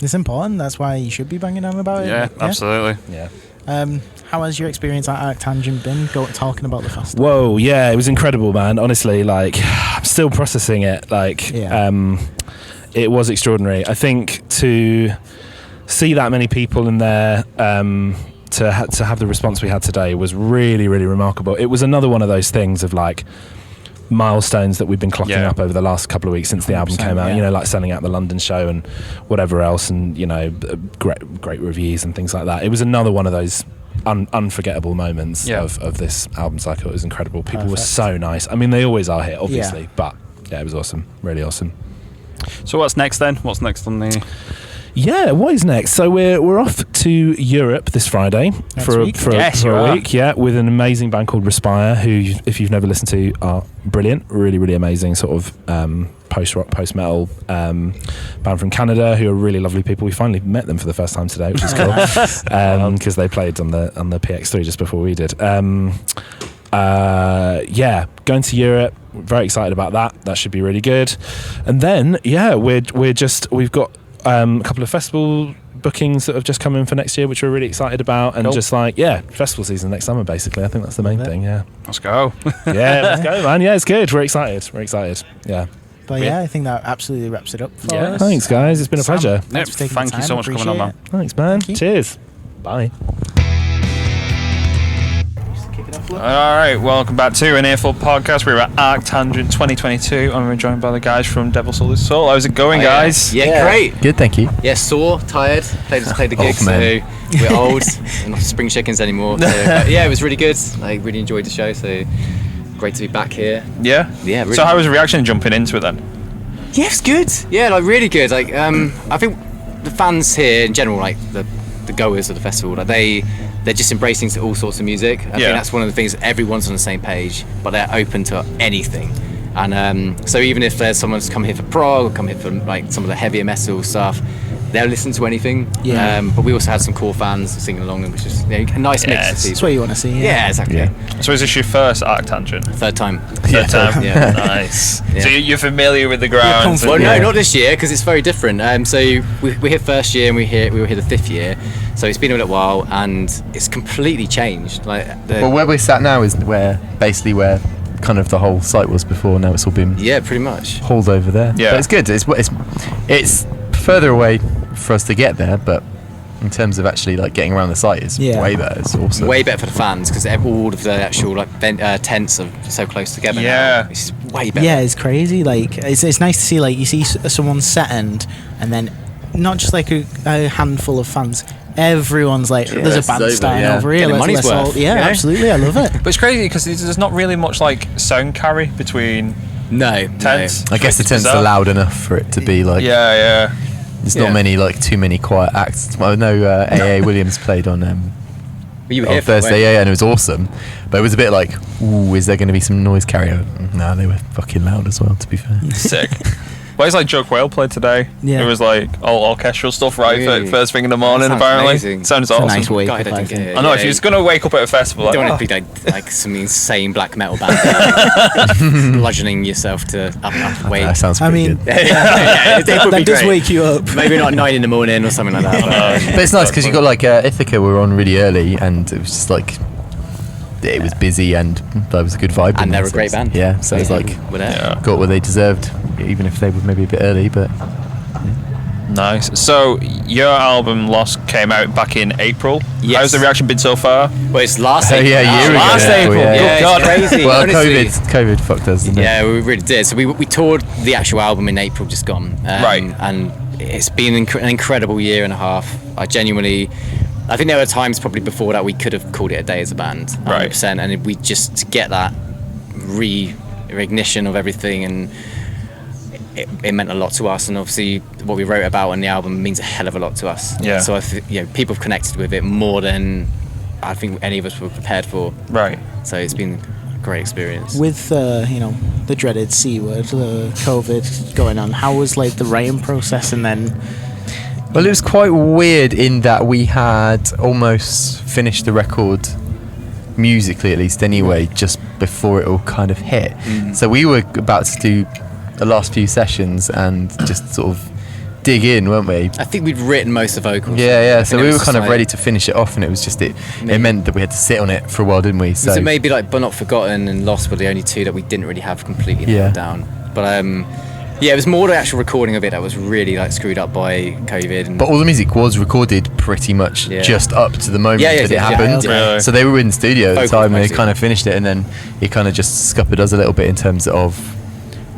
It's important. That's why you should be banging on about it. Yeah, absolutely. Yeah. How has your experience at ArcTanGent been, talking about the festival? Whoa, yeah, it was incredible, man. Honestly, like, I'm still processing it. Like, it was extraordinary. I think to see that many people in there, to have the response we had today was really, really remarkable. It was another one of those things of like, milestones that we've been clocking up over the last couple of weeks since the album came out. You know, like selling out the London show and whatever else, and you know, great reviews and things like that. It was another one of those unforgettable moments of this album cycle. It was incredible. People were so nice. I mean, they always are here, obviously, but yeah, it was awesome. Really awesome. So what's next then? What's next on the... Yeah, what is next? So we're off to Europe this Friday for a week, with an amazing band called Respire, who, if you've never listened to, are brilliant, really, really amazing, sort of post-rock, post-metal band from Canada, who are really lovely people. We finally met them for the first time today, which is cool, because they played on the PX3 just before we did. Going to Europe, very excited about that. That should be really good. And then, we've got a couple of festival bookings that have just come in for next year, which we're really excited about, and festival season next summer, basically. I think that's the main thing. Let's go. Let's go, man. It's good. We're excited. But I think that absolutely wraps it up for us. Thanks, guys. It's been a pleasure. Thank you so much for coming on, man. Thanks, man. Cheers. Bye. Alright, welcome back to an Earful podcast. We're at ArcTanGent 2022 and we're joined by the guys from Devil Sold His Soul. How's it going, guys? Yeah, great. Good, thank you. Yeah, sore, tired. Played the gig, so we're old. We're not spring chickens anymore. So, it was really good. I really enjoyed the show, so great to be back here. Yeah? Yeah, really. So how was the reaction jumping into it then? Yeah, it's good. Yeah, like really good. Like, I think the fans here in general, like the goers of the festival, like they're just embracing all sorts of music. I think that's one of the things. Everyone's on the same page, but they're open to anything. And so even if there's someone's come here for prog, or come here for like some of the heavier metal stuff, they'll listen to anything. Yeah. But we also had some core fans singing along, which is a nice mix of people. That's what you want to see. Yeah, exactly. Yeah. So is this your first ArcTanGent? Third time. Third time. Yeah. Nice. Yeah. So you're familiar with the grounds? Well, no, not this year because it's very different. So we hit first year and we were here the fifth year. So it's been a little while and it's completely changed. Like where we're sat now is where kind of the whole site was before. Now it's all been pretty much hauled over there. Yeah, but it's good. It's further away for us to get there, but in terms of actually like getting around the site is way better. It's awesome. Way better for the fans because all of the actual tents are so close together. Now. It's way better. Yeah, it's crazy. Like it's nice to see like you see someone's set end and then not just like a handful of fans. Everyone's like, there's a band starting over here. Money's worth. Absolutely, I love it. But it's crazy because there's not really much like sound carry between tents. I guess the tents are loud enough for it to be like. Yeah. There's not many too many quiet acts. I know AA Williams played on Thursday, and it was awesome. But it was a bit like, ooh, is there going to be some noise carryover? No, they were fucking loud as well. To be fair. Sick. Well, it's like Joe Quail played today. Yeah. It was like all orchestral stuff first thing in the morning, apparently. Amazing. Sounds awesome. Nice wake up, I know, if you're just going to wake up at a festival... You don't want to be like some insane black metal band bludgeoning yourself to up wake. That sounds pretty good. That does wake you up. Maybe not 9 a.m. or something like that. But it's nice because you got like Ithaca were on really early and it was just like... It was busy and there was a good vibe. And they're a great band. Yeah, so it's like got what they deserved, even if they were maybe a bit early, but... Nice. So your album Lost came out back in April. Yes. How's the reaction been so far? Well, it's last April. A year ago. Last April. Yeah, God. It's crazy. Well, COVID fucked us, didn't it? Yeah, we really did. So we toured the actual album in April, just gone. Right. And it's been an incredible year and a half. I think there were times probably before that we could have called it a day as a band, 100%, right. And we just to get that reignition of everything, and it meant a lot to us. And obviously, what we wrote about on the album means a hell of a lot to us. Yeah. So people have connected with it more than I think any of us were prepared for. Right. So it's been a great experience. With the dreaded C word, COVID going on, how was like the writing process and then? Well, it was quite weird in that we had almost finished the record, musically at least anyway, just before it all kind of hit. So we were about to do the last few sessions and just sort of dig in, weren't we? I think we'd written most of the vocals. Yeah. So we were kind of ready to finish it off, and it was just it meant that we had to sit on it for a while, didn't we? So maybe like But Not Forgotten and Lost were the only two that we didn't really have completely nailed down. But Yeah, it was more the actual recording of it that was really like screwed up by COVID. But all the music was recorded pretty much just up to the moment that it happened. Really? So they were in the studio at the time, and they mostly. kind of finished it, and then it kind of just scuppered us a little bit in terms of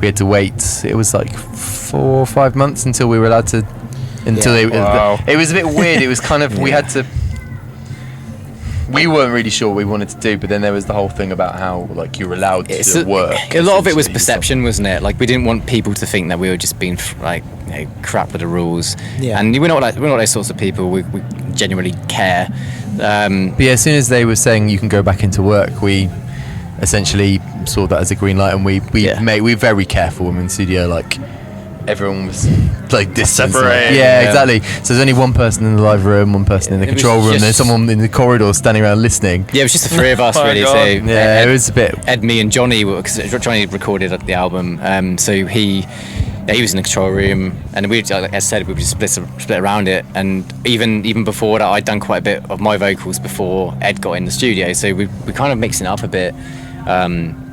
we had to wait. It was like 4 or 5 months until we were allowed to. It was a bit weird. It was kind of we had to. We weren't really sure what we wanted to do, but then there was the whole thing about how like you were allowed to work. A lot of it was perception, wasn't it? Like we didn't want people to think that we were just being like crap with the rules. Yeah. And we're not those sorts of people. We genuinely care. But yeah, as soon as they were saying you can go back into work, we essentially saw that as a green light, and we were very careful when we were in the studio. Like everyone was like distance. Separated. Yeah, exactly. So there's only one person in the live room, one person in the control room, there's someone in the corridor standing around listening. Yeah, it was just the three of us really. God. So Yeah, it was a bit. Ed, me, and Johnny, because Johnny recorded the album. So he was in the control room, and we, like I said, we would just split around it. And even before that, I'd done quite a bit of my vocals before Ed got in the studio. So we kind of mixing it up a bit.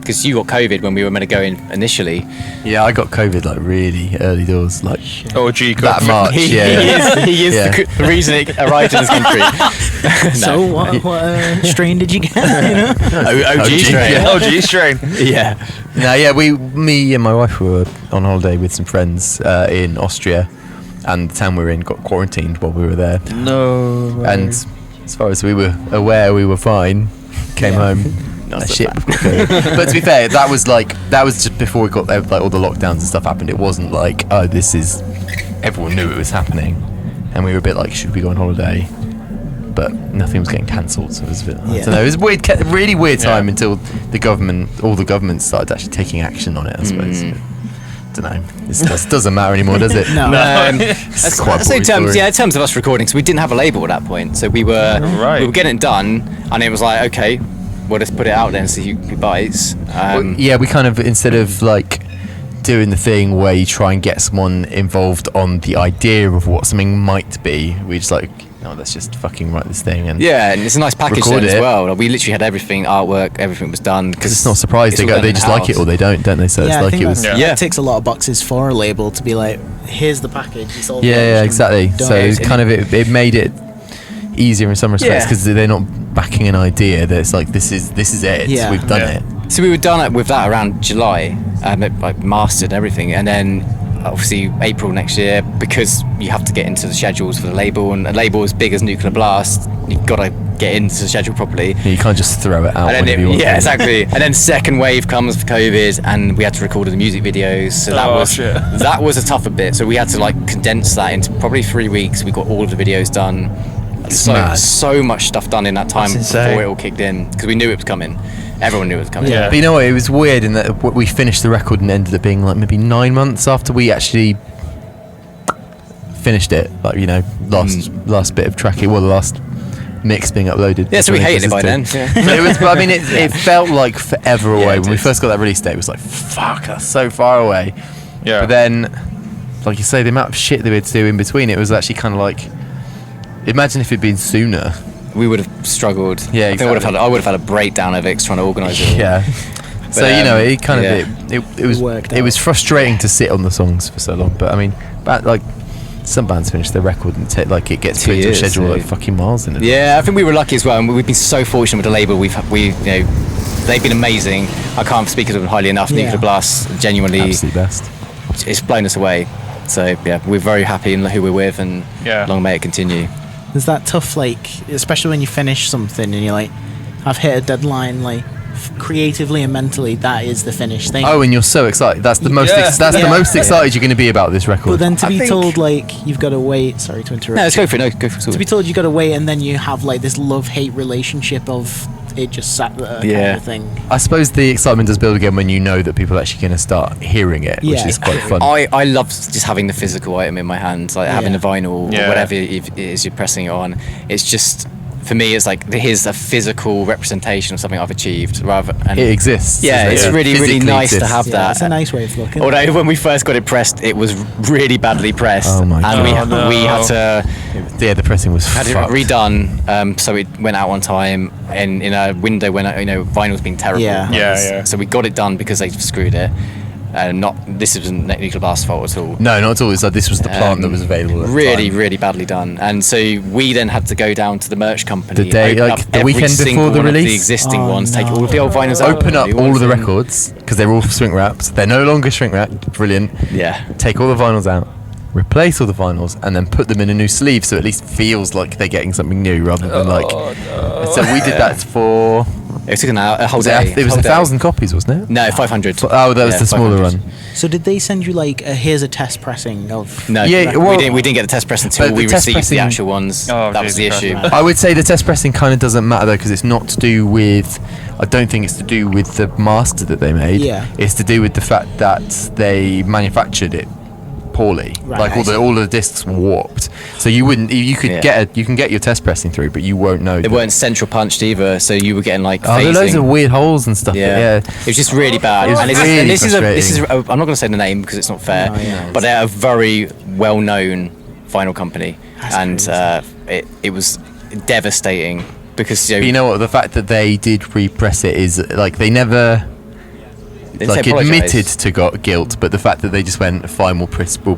Because you got COVID when we were meant to go in initially. Yeah, I got COVID like really early doors, like OG that March. He is the reason it arrived in this country. So what strain did you get? OG strain. Yeah. OG strain. Yeah. No, yeah, me and my wife were on holiday with some friends in Austria, and the town we were in got quarantined while we were there. No. And as far as we were aware, we were fine. Came home. Shit. But to be fair, that was just before we got like all the lockdowns and stuff happened. It wasn't like everyone knew it was happening, and we were a bit like, should we go on holiday? But nothing was getting cancelled, so it was a bit. I don't know. It was a weird, really weird time until all the governments started actually taking action on it. I suppose. Don't know. It doesn't matter anymore, does it? No. It's quite a boring story. in terms of us recording, so we didn't have a label at that point. So we were getting it done, and it was like, okay, we'll just put it out there and see who bites. We kind of, instead of like doing the thing where you try and get someone involved on the idea of what something might be, we just like, no, let's just fucking write this thing and and it's a nice package then as well. Like, we literally had everything, artwork, everything was done. Because it's not surprised they just like it or they don't they? So it's I like think it was. that ticks a lot of boxes for a label to be like, here's the package. It's all Exactly. done. So it's kind of it made it easier in some respects because they're not backing an idea that it's like this is it. Yeah. We've done it. So we were done with that around July, like mastered everything, and then obviously April next year, because you have to get into the schedules for the label, and a label as big as Nuclear Blast, you've got to get into the schedule properly. Yeah, you can't just throw it out. And then you want to. exactly. And then second wave comes for COVID, and we had to record all the music videos. So that was a tougher bit. So we had to like condense that into probably 3 weeks. We got all of the videos done. So much stuff done in that time before it all kicked in, because we knew it was coming. Everyone knew it was coming. But you know what? It was weird in that we finished the record and ended up being like maybe 9 months after we actually finished it. Like, you know, last bit of tracking, the last mix being uploaded. Yeah, so we hated it by then. So it was. I mean, it felt like forever away when we first got that release date. It was like, fuck, that's so far away. Yeah. But then, like you say, the amount of shit that we had to do in between, it was actually kind of like. Imagine if it'd been sooner. We would have struggled. Yeah, exactly. I would have had a breakdown of it trying to organise it all. Yeah. But, so you know, it kind of it was frustrating to sit on the songs for so long. But I mean, like some bands finish their record and it gets put into a schedule like fucking miles in it. Yeah, I think we were lucky as well, and we've been so fortunate with the label. They've been amazing. I can't speak of them highly enough. Nuclear Blast, genuinely, absolute best. It's blown us away. So yeah, we're very happy in who we're with, and long may it continue. There's that tough, especially when you finish something and you're like, I've hit a deadline, creatively and mentally, that is the finished thing. Oh, and you're so excited. That's the most. The most excited you're going to be about this record. But then to be told you've got to wait. Sorry to interrupt. No, let's go for it. Go for it. To be told you've got to wait, and then you have this love-hate relationship of it just sat there kind of thing. I suppose the excitement does build again when you know that people are actually going to start hearing it, which is quite fun. I love just having the physical item in my hands, like having the vinyl or whatever it is you're pressing it on. It's just, for me, it's like, here's a physical representation of something I've achieved. It exists. Yeah, it's really nice to have that. It's a nice way of looking. Although when we first got it pressed, it was really badly pressed. Oh my God. And we had to... Yeah, the pressing was had it redone, so it went out on time, and in a window when vinyl's been terrible. Yeah. So we got it done because they screwed it. This wasn't Nuclear Blast's fault at all. No, not at all. It's like this was the plant that was available at really, the time. really badly done. And so we then had to go down to the merch company, The day, open like, up the every weekend single before the one of release? the existing Oh, ones, take no. all of the old vinyls out, Open up new all ones of the in. records because they're all shrink wrapped. They're no longer shrink wrapped. Brilliant. Yeah. Take all the vinyls out, replace all the vinyls, and then put them in a new sleeve so it at least feels like they're getting something new rather than like. So we did that for. It took a whole day. It was whole day. 1,000 copies, wasn't it? No, 500. Oh, that was the smaller 500. run. So did they send you like here's a test pressing of? No, Yeah, well- we didn't get the test press until But we the test received pressing- the actual ones. Oh, that was the Jesus issue. Christ. I would say the test pressing kind of doesn't matter though because it's not to do with. I don't think it's to do with the master that they made. Yeah. It's to do with the fact that they manufactured it poorly. Right, Like I see. all the discs were warped. So you wouldn't. You could Yeah. you can get your test pressing through, but you won't know. They weren't central punched either, so you were getting like Oh, there are loads phasing. of weird holes and stuff. Yeah. Yeah. It was just really bad. It was and really this is frustrating. I'm not going to say the name because it's not fair, No, yeah. but they're a very well-known vinyl company, That's and crazy. it was devastating because But you know what? The fact that they did repress it is like they never. they Like apologise. admitted to got guilt, but the fact that they just went fine, we'll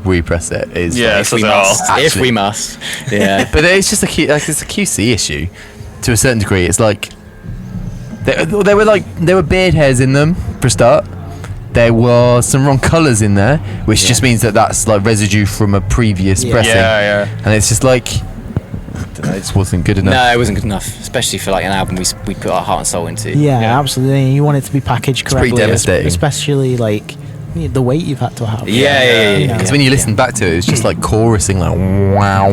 repress it is Yeah, like, if we so must, actually- if we must, yeah. but it's just it's a QC issue to a certain degree. It's like there were beard hairs in them for a start. There were some wrong colours in there, which just means that that's like residue from a previous Yeah. pressing. Yeah, yeah. And it's just like I don't know, it just wasn't good enough. No, it wasn't good enough, especially for like an album we put our heart and soul into. Yeah, absolutely. You want it to be packaged pretty correctly, devastating. especially like the weight you've had to have. Yeah. Because when you listen back to it, it's just like chorusing like wow,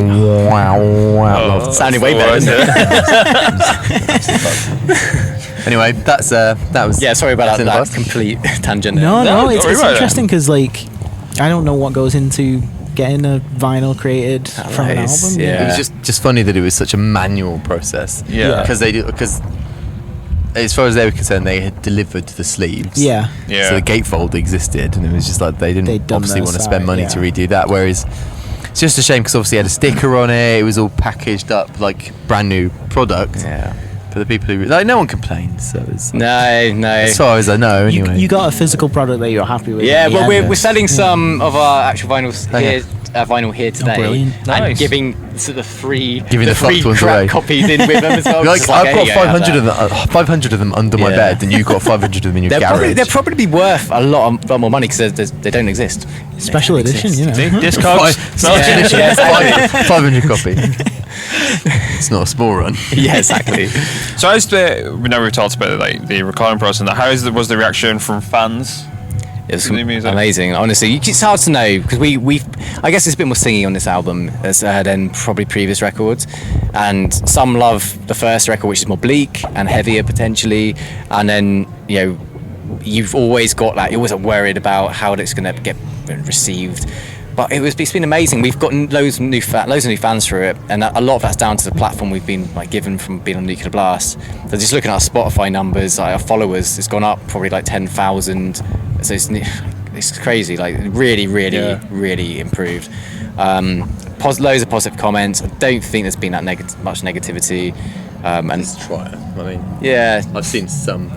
wow, wow. Oh, Sounding way better, isn't it? Anyway, that was Yeah, sorry about that's in the that past. complete tangent. No, No, it's don't worry about it. interesting because like I don't know what goes into getting a vinyl created from an Nice, album. yeah. It was just funny that it was such a manual process. Yeah. Because as far as they were concerned, they had delivered the sleeves. Yeah. Yeah. So the gatefold existed, and it was just like they didn't They'd done obviously their want to spend side, money yeah. to redo that. Whereas it's just a shame because obviously it had a sticker on it. It was all packaged up like brand new product. Yeah. For the people who like, no one complained. So it's No. as far as I know, anyway. You got a physical product that you're happy with. Yeah, at the well, end. we're selling some of our actual vinyls Okay. here. Vinyl here today, brilliant. and Nice. giving sort of Giving the free fucked ones crap away. copies in with them as well. Like Just I've here got you go, have 500 of that. them, 500 of them under my Yeah. bed, and you've got 500 of them in your garage. They're probably worth a lot more money because they don't exist. Special They don't edition, exist. you know. See, Discogs. Special Yeah, edition, yeah, exactly. 500 copy. It's not a small run. Yeah, exactly. So how's we know we've talked about like the recording process and that. Was the reaction from fans? It was New music. amazing, honestly. It's hard to know because I guess there's a bit more singing on this album than probably previous records, and some love the first record, which is more bleak and heavier potentially, and then you've always got that. You're always worried about how it's going to get received. But it's been amazing. We've gotten loads of new fans through it, and a lot of that's down to the platform we've been given from being on Nuclear Blast. So just looking at our Spotify numbers, our followers, it's gone up probably 10,000. So it's crazy. Really, really improved. Loads of positive comments. I don't think there's been that much negativity. And Try it. I mean, yeah, I've seen some.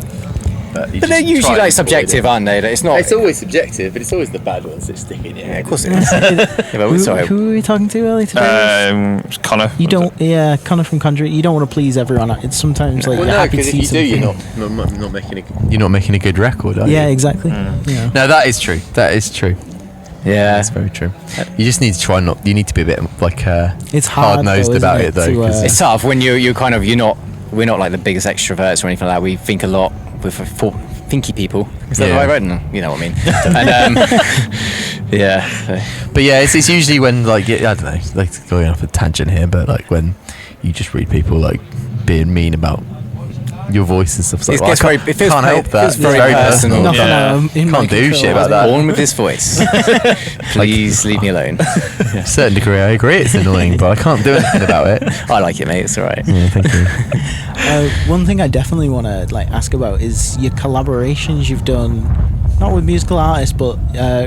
But they're usually subjective, aren't they? It's not. It's always subjective, but it's always the bad ones that stick in your Yeah, head. of course it is. Yeah, but sorry. Who were we talking to earlier today? Connor. You don't, Connor from Conjurer. You don't want to please everyone. It's sometimes like Well, you're no, happy to because if see you do, something. you're not making a good record, are you? Yeah, exactly. Yeah. No, that is true. That is true. Yeah. That's very true. You just need to try not. You need to be a bit like It's hard hard-nosed though, isn't about it, it though. to, 'cause It's tough when we're not like the biggest extroverts or anything like that. We think a lot with thinky people. Is that Yeah. what I read? No, you know what I mean. And yeah. But yeah, it's usually when I don't know, like going off a tangent here, but like when you just read people like being mean about your voice and stuff. It's like, It gets I very- it feels can't very- help it that. feels It's very personal. Nothing Yeah. in my Can't do control. shit about that. Born with this voice. Please leave me alone. To a certain degree, I agree it's annoying, but I can't do anything about it. I like it, mate. It's all right. Yeah, thank you. One thing I definitely want to ask about is your collaborations you've done, not with musical artists, but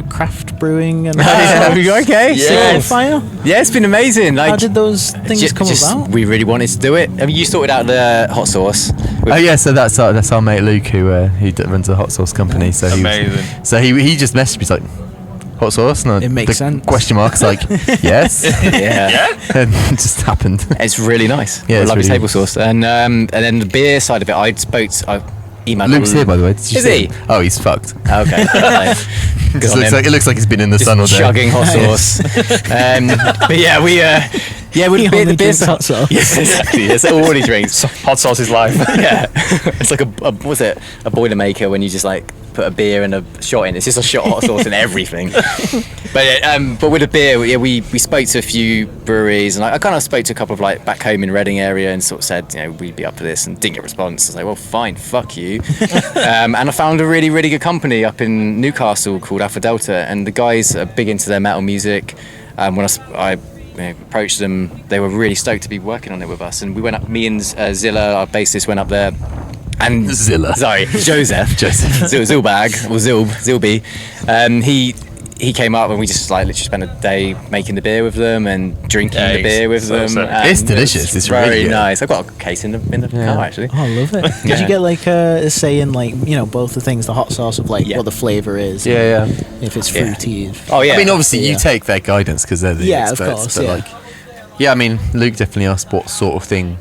craft brewing and okay. Yeah. fire. Yeah, it's been amazing. Like, How did those things come about? We really wanted to do it. I mean, you sorted out the hot sauce. Oh yeah, so that's our mate Luke who runs a hot sauce company. So Amazing. He just messaged me, he's like, hot sauce? And It makes sense. Question mark. It's like, yes. Yeah. And it just happened. It's really nice. Yeah, I it's love really table sauce. And then the beer side of it, I emailed Luke's here, by the way. Did you Is see he? him? Oh, he's fucked. Okay. It looks like he's been in the sun all day. Chugging hot sauce. But yeah, with He the beer only drinks hot sauce. Yes, exactly. That's all he drinks. Hot sauce is life. Yeah. It's like a Boilermaker when you just like put a beer and a shot in. It's just a shot of hot sauce and everything. But with the beer, yeah, we spoke to a few breweries, and I kind of spoke to a couple of like back home in Reading area, and sort of said, we'd be up for this, and didn't get a response. I was like, well, fine, fuck you. And I found a really, really good company up in Newcastle called Alpha Delta, and the guys are big into their metal music. When I approached them, they were really stoked to be working on it with us, and we went up. Me and Zilla, our bassist, went up there. And Joseph Zilbag or Zilby. He came up and we just like literally spent a day making the beer with them and drinking the beer with them. It's delicious. It's very really good. nice. I've got a case in the car actually. Oh, I love it. Did you get like a say in like both the things, the hot sauce of like what the flavour is? Yeah. If it's fruity. Oh yeah. I mean, obviously you take their guidance because they're the experts. Of course, but I mean, Luke definitely asked what sort of thing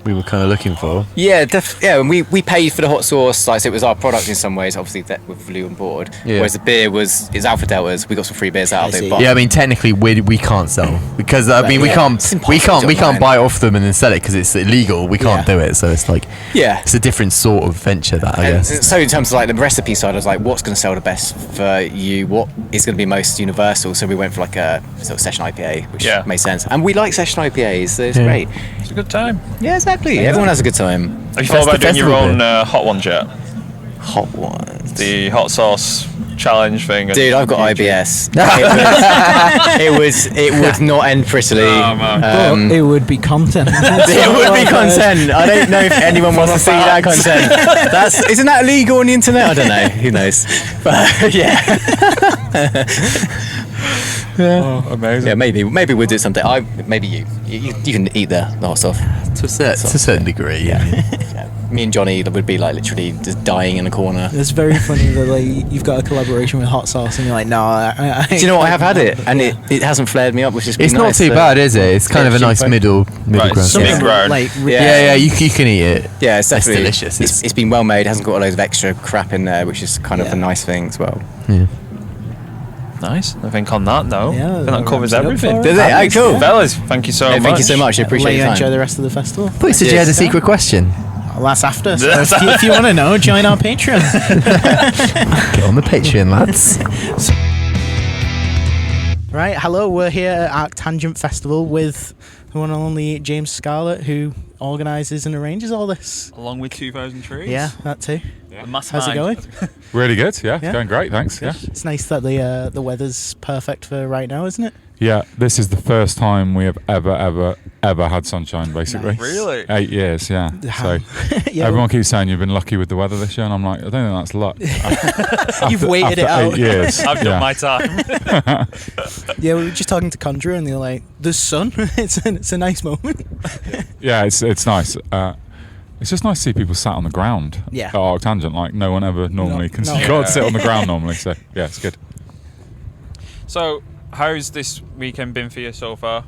we were kind of looking for. Yeah, and we paid for the hot sauce, like so it was our product in some ways, obviously that with Lou on board. Yeah. Whereas the beer is Alpha Delta's. We got some free beers out of it. But yeah, I mean technically we can't sell because we can't buy it off them and then sell it because it's illegal. We can't do it, so it's like it's a different sort of venture that I guess. So in terms of like the recipe side, I was like, what's going to sell the best for you? What is going to be most universal? So we went for like a sort of session IPA, which made sense. And we like session IPAs, so it's great. It's a good time. Yeah, exactly. Everyone has a good time. Have you thought about doing your own hot ones yet? Hot ones? The hot sauce challenge thing. Dude, I've got IBS. It would not end prettily. But it would be content. It would be content. I don't know if anyone wants to see that content. Isn't that illegal on the internet? I don't know. Who knows? But yeah. Oh, amazing. Yeah, maybe we'll do it someday. Maybe you can eat the hot stuff to a certain degree. Yeah. Me and Johnny would be like literally just dying in a corner. It's very funny that like you've got a collaboration with hot sauce and you're like, no. Do you know what? I have had it and it hasn't flared me up, which is it's nice, not too bad, is it? It's kind of a nice middle ground. Something ground. You can eat it. Yeah, it's definitely delicious. It's been well made. It hasn't got a load of extra crap in there, which is kind of a nice thing as well. Yeah. Nice. I think on that note, that covers wraps it up everything. for us. Does it? Hey, cool. Fellas, thank you so much. Thank you so much. I appreciate your time. Enjoy the rest of the festival. I thought you said you had a secret question. Well, that's after. So if you want to know, join our Patreon. Get on the Patreon, lads. Right, hello. We're here at ArcTanGent Festival with the one and only James Scarlett, who organises and arranges all this. Along with 2,000 trees. Yeah, that too. Yeah. How's it going? Really good, yeah. It's going great, thanks. Yeah. It's nice that the weather's perfect for right now, isn't it? Yeah, this is the first time we have ever had sunshine, basically. Nice. Really? 8 years, yeah. So everyone keeps saying you've been lucky with the weather this year, and I'm like, I don't think that's luck. You've waited it out. 8 years. I've done my time. Yeah, we were just talking to Conjurer, and they were like, "There's sun. It's a nice moment." Yeah, it's nice. It's just nice to see people sat on the ground at ArcTanGent. Like no one ever normally can sit on the ground normally. So yeah, it's good. So how's this weekend been for you so far?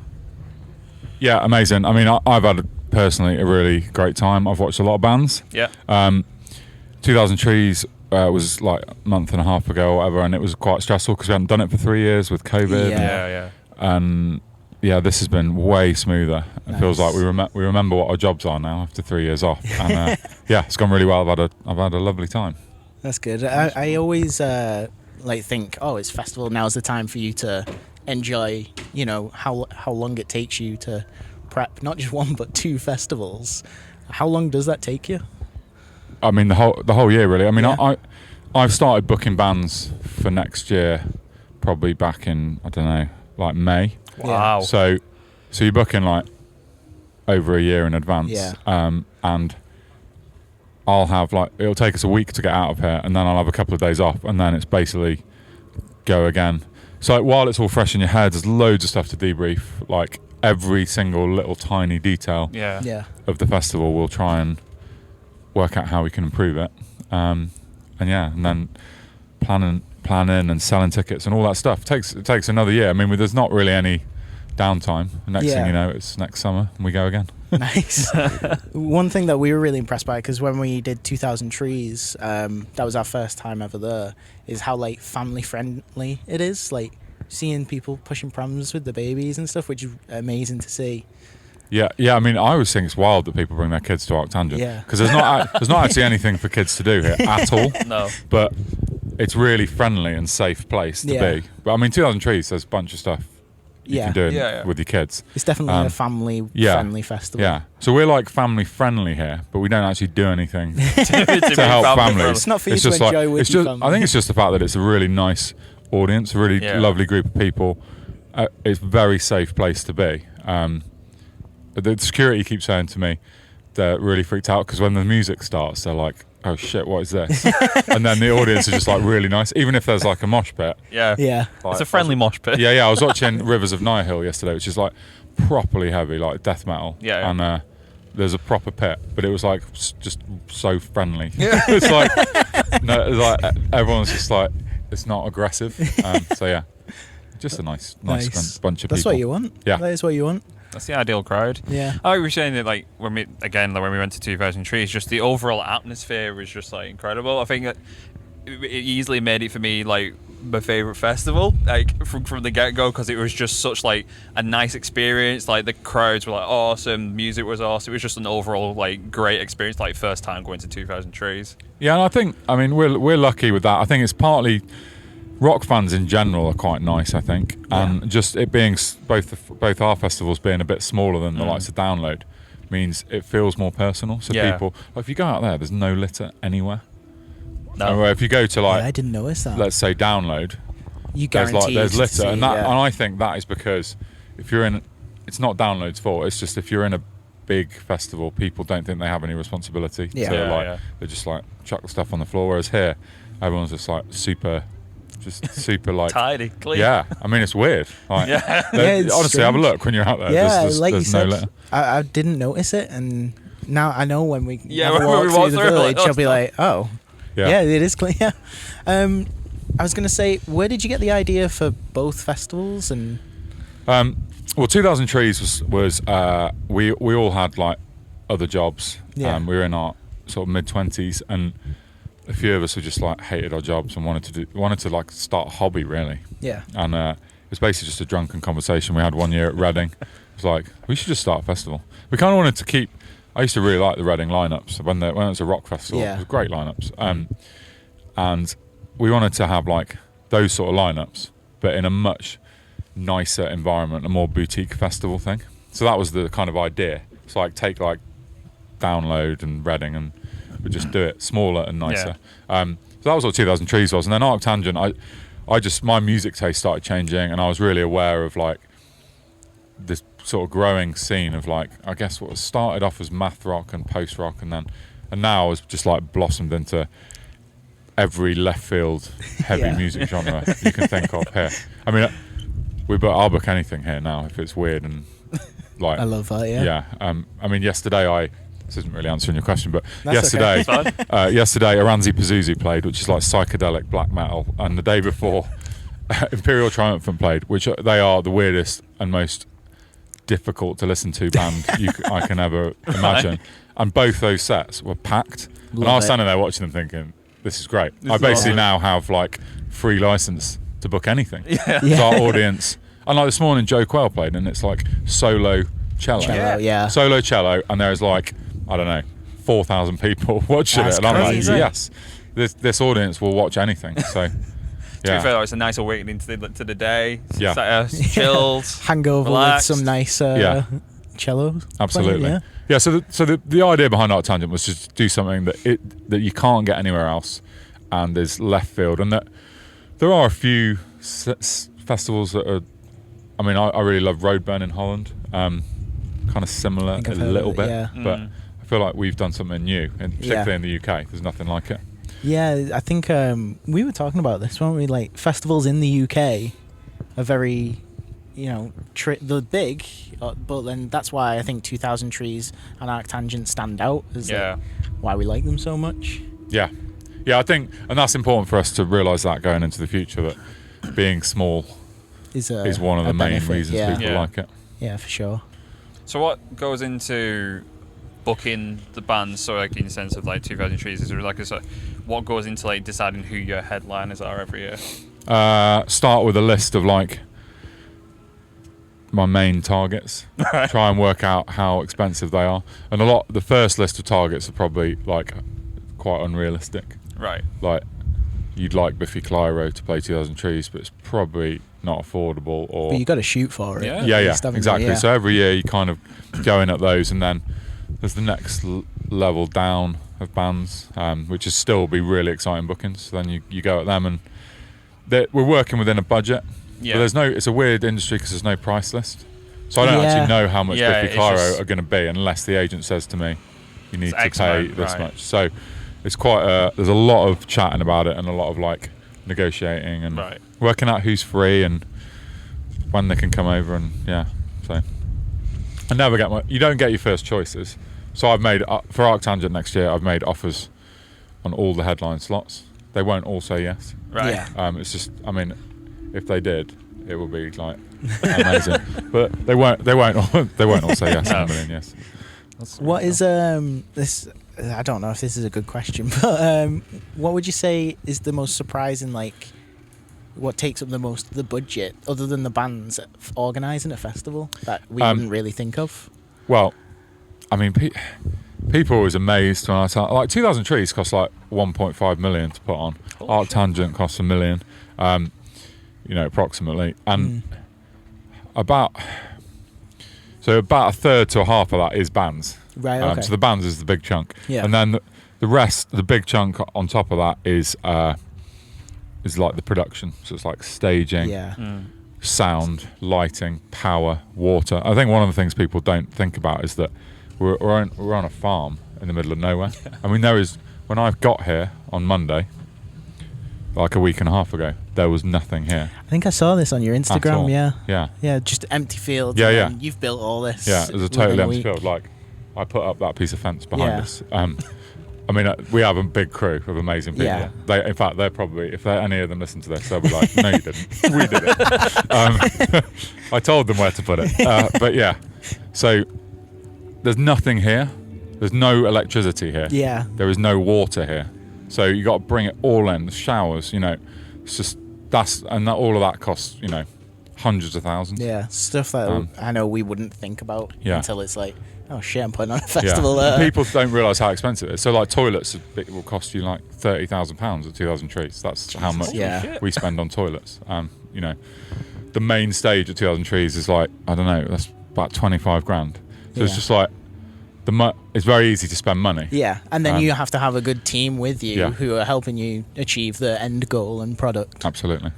Yeah, amazing. I mean, I've had personally a really great time. I've watched a lot of bands. Yeah. 2,000 Trees was like a month and a half ago or whatever, and it was quite stressful because we hadn't done it for 3 years with COVID. Yeah. And yeah, this has been way smoother. It feels like we remember what our jobs are now after 3 years off, and yeah, it's gone really well. I've had a lovely time. That's good. I always think, it's festival. Now's the time for you to enjoy. How long it takes you to prep not just one but 2 festivals. How long does that take you? I mean, the whole year really. I mean, I've started booking bands for next year, probably back in like May. Wow. So you're booking like over a year in advance. Yeah. And I'll have it'll take us a week to get out of here, and then I'll have a couple of days off, and then it's basically go again. So like, while it's all fresh in your head, there's loads of stuff to debrief. Like every single little tiny detail of the festival, we'll try and work out how we can improve it. And then planning and selling tickets and all that stuff it takes another year. I mean, there's not really any downtime. The next thing you know, it's next summer and we go again. Nice. One thing that we were really impressed by, because when we did 2000 Trees, that was our first time ever there, is how like family friendly it is. Like seeing people pushing prams with the babies and stuff, which is amazing to see. Yeah. I mean, I always think it's wild that people bring their kids to ArcTanGent. Yeah. Because there's not actually anything for kids to do here at all. No. But it's really friendly and safe place to be. But I mean, 2000 Trees, there's a bunch of stuff you can do with your kids. It's definitely a family friendly festival. Yeah. So we're like family friendly here, but we don't actually do anything to help families. It's not for you to enjoy with your family. I think it's just the fact that it's a really nice audience, a really lovely group of people. It's a very safe place to be. The security keeps saying to me they're really freaked out because when the music starts, they're like, oh shit, what is this? And then the audience is just like really nice, even if there's like a mosh pit. Yeah. Like, it's a friendly mosh pit. Yeah. I was watching Rivers of Nihil yesterday, which is like properly heavy, like death metal. Yeah. And there's a proper pit, but it was like just so friendly. It's like, everyone's just like, it's not aggressive. So yeah, just a nice. Bunch of people. That's what you want. Yeah. That is what you want. That's the ideal crowd. Yeah. I was saying that like when we went to 2000 Trees, just the overall atmosphere was just like incredible. I think that it easily made it for me like my favorite festival, like from the get-go, because it was just such like a nice experience. Like the crowds were like awesome, music was awesome. It was just an overall like great experience, like first time going to 2000 Trees. Yeah, and I mean we're lucky with that. I think it's partly rock fans in general are quite nice, I think, and just it being both our festivals being a bit smaller than the likes of Download means it feels more personal. So people, like, if you go out there's no litter anywhere. No. If you go to like, I didn't notice that. Let's say Download, there's litter, and I think that is because if you're in, it's not Download's fault. It's just if you're in a big festival, people don't think they have any responsibility. Yeah. So they're just like chuck the stuff on the floor. Whereas here, everyone's just like super like tidy, clean. Yeah, I mean it's weird. Like, it's honestly, strange. have a look when you're out there. Yeah, there's like you said, no litter. I didn't notice it, and now I know when we when walk we walk through the through, village, like, I'll be like, oh, yeah, it is clean. Yeah. I was gonna say, where did you get the idea for both festivals? And well, 2000 Trees was we all had like other jobs. Yeah. We were in our sort of mid-20s, and a few of us were just like hated our jobs and wanted to like start a hobby really. Yeah. And it was basically just a drunken conversation we had one year at Reading. It was like, we should just start a festival. We kind of wanted to keep. I used to really like the Reading lineups when it was a rock festival. Yeah. It was great lineups. And we wanted to have like those sort of lineups, but in a much nicer environment, a more boutique festival thing. So that was the kind of idea. It's like take like Download and Reading and we just do it smaller and nicer. So that was what 2000 Trees was. And then ArcTanGent, I just, my music taste started changing, and I was really aware of like this sort of growing scene of like, I guess what started off as math rock and post rock, and now has just like blossomed into every left field heavy music genre you can think of here. I mean, I'll book anything here now if it's weird and like. I love that. Yeah. I mean, yesterday this isn't really answering your question, but That's yesterday Aranzi Pazuzu played, which is like psychedelic black metal, and the day before Imperial Triumphant played, which they are the weirdest and most difficult to listen to band I can ever imagine. And both those sets were packed. And I was standing there watching them thinking, this is great. I basically now have like free license to book anything. So our audience, and like this morning Joe Quail played, and it's like solo cello. Solo cello, and there's like, I don't know, 4,000 people watching it. And I'm like, yes, this audience will watch anything. So to be fair, it's a nice awakening to the day. Yeah. Chilled. Hangover relaxed. with some nice cellos. Absolutely. Playing, So the idea behind ArcTanGent was just to do something that you can't get anywhere else, and is left field, and that there are a few festivals that are. I mean, I really love Roadburn in Holland. Kind of similar a little bit, but I feel like we've done something new, and particularly in the UK. There's nothing like it. Yeah, I think we were talking about this, weren't we? Like festivals in the UK very, the big, but then that's why I think 2000 Trees and ArcTanGent stand out as why we like them so much. Yeah, I think, and that's important for us to realise that going into the future, that being small is one of the main reasons people like it. Yeah, for sure. So what goes into booking the bands? So like in the sense of like 2000 Trees, is there like what goes into like deciding who your headliners are every year? Start with a list of like my main targets. Try and work out how expensive they are, and the first list of targets are probably like quite unrealistic. Right. Like you'd like Biffy Clyro to play 2000 Trees, but it's probably not affordable. Or but you got to shoot for it. Yeah, exactly. So every year you kind of go in at those, and then there's the next level down of bands, which is still be really exciting bookings. So then you go at them, and we're working within a budget. Yeah. But it's a weird industry because there's no price list. So I don't actually know how much Biffy Clyro are going to be unless the agent says to me, you need to pay this much. So it's there's a lot of chatting about it and a lot of like negotiating and working out who's free and when they can come over, and so I never you don't get your first choices. So I've made for ArcTanGent next year, I've made offers on all the headline slots. They won't all say yes. Right. Yeah. It's just, I mean, if they did, it would be like amazing. But they won't all say yes. A million yes. What is this? I don't know if this is a good question, but what would you say is the most surprising? Like, what takes up the most of the budget, other than the bands organising a festival that we wouldn't really think of? Well, I mean, people are always amazed when I tell, like 2000 Trees costs like 1.5 million to put on. ArcTanGent costs $1 million, approximately, and about a third to a half of that is bands. Right. Okay. So the bands is the big chunk, Yeah. and then the rest, the big chunk on top of that is like the production. So it's like staging, sound, lighting, power, water. I think one of the things people don't think about is that we're on a farm in the middle of nowhere. I mean, when I got here on Monday, like a week and a half ago, there was nothing here. I think I saw this on your Instagram. Yeah, just empty fields. Yeah, and you've built all this. Yeah, it was a totally empty field. Like, I put up that piece of fence behind us. I mean, we have a big crew of amazing people. Yeah. In fact, they're probably, if any of them listen to this, they'll be like, no, you didn't. We did it. I told them where to put it. But yeah, so there's nothing here. There's no electricity here. Yeah. There is no water here. So you got to bring it all in. The showers, it's just, all of that costs, hundreds of thousands. Yeah, stuff that I know we wouldn't think about until it's like, oh shit, I'm putting on a festival. Yeah. People don't realise how expensive it is. So like toilets, it will cost you like £30,000 at 2000 Trees. That's how much we spend on toilets. The main stage at 2000 Trees is like, I don't know, that's about 25 grand. So it's just like, it's very easy to spend money. Yeah, and then you have to have a good team with you who are helping you achieve the end goal and product. Absolutely.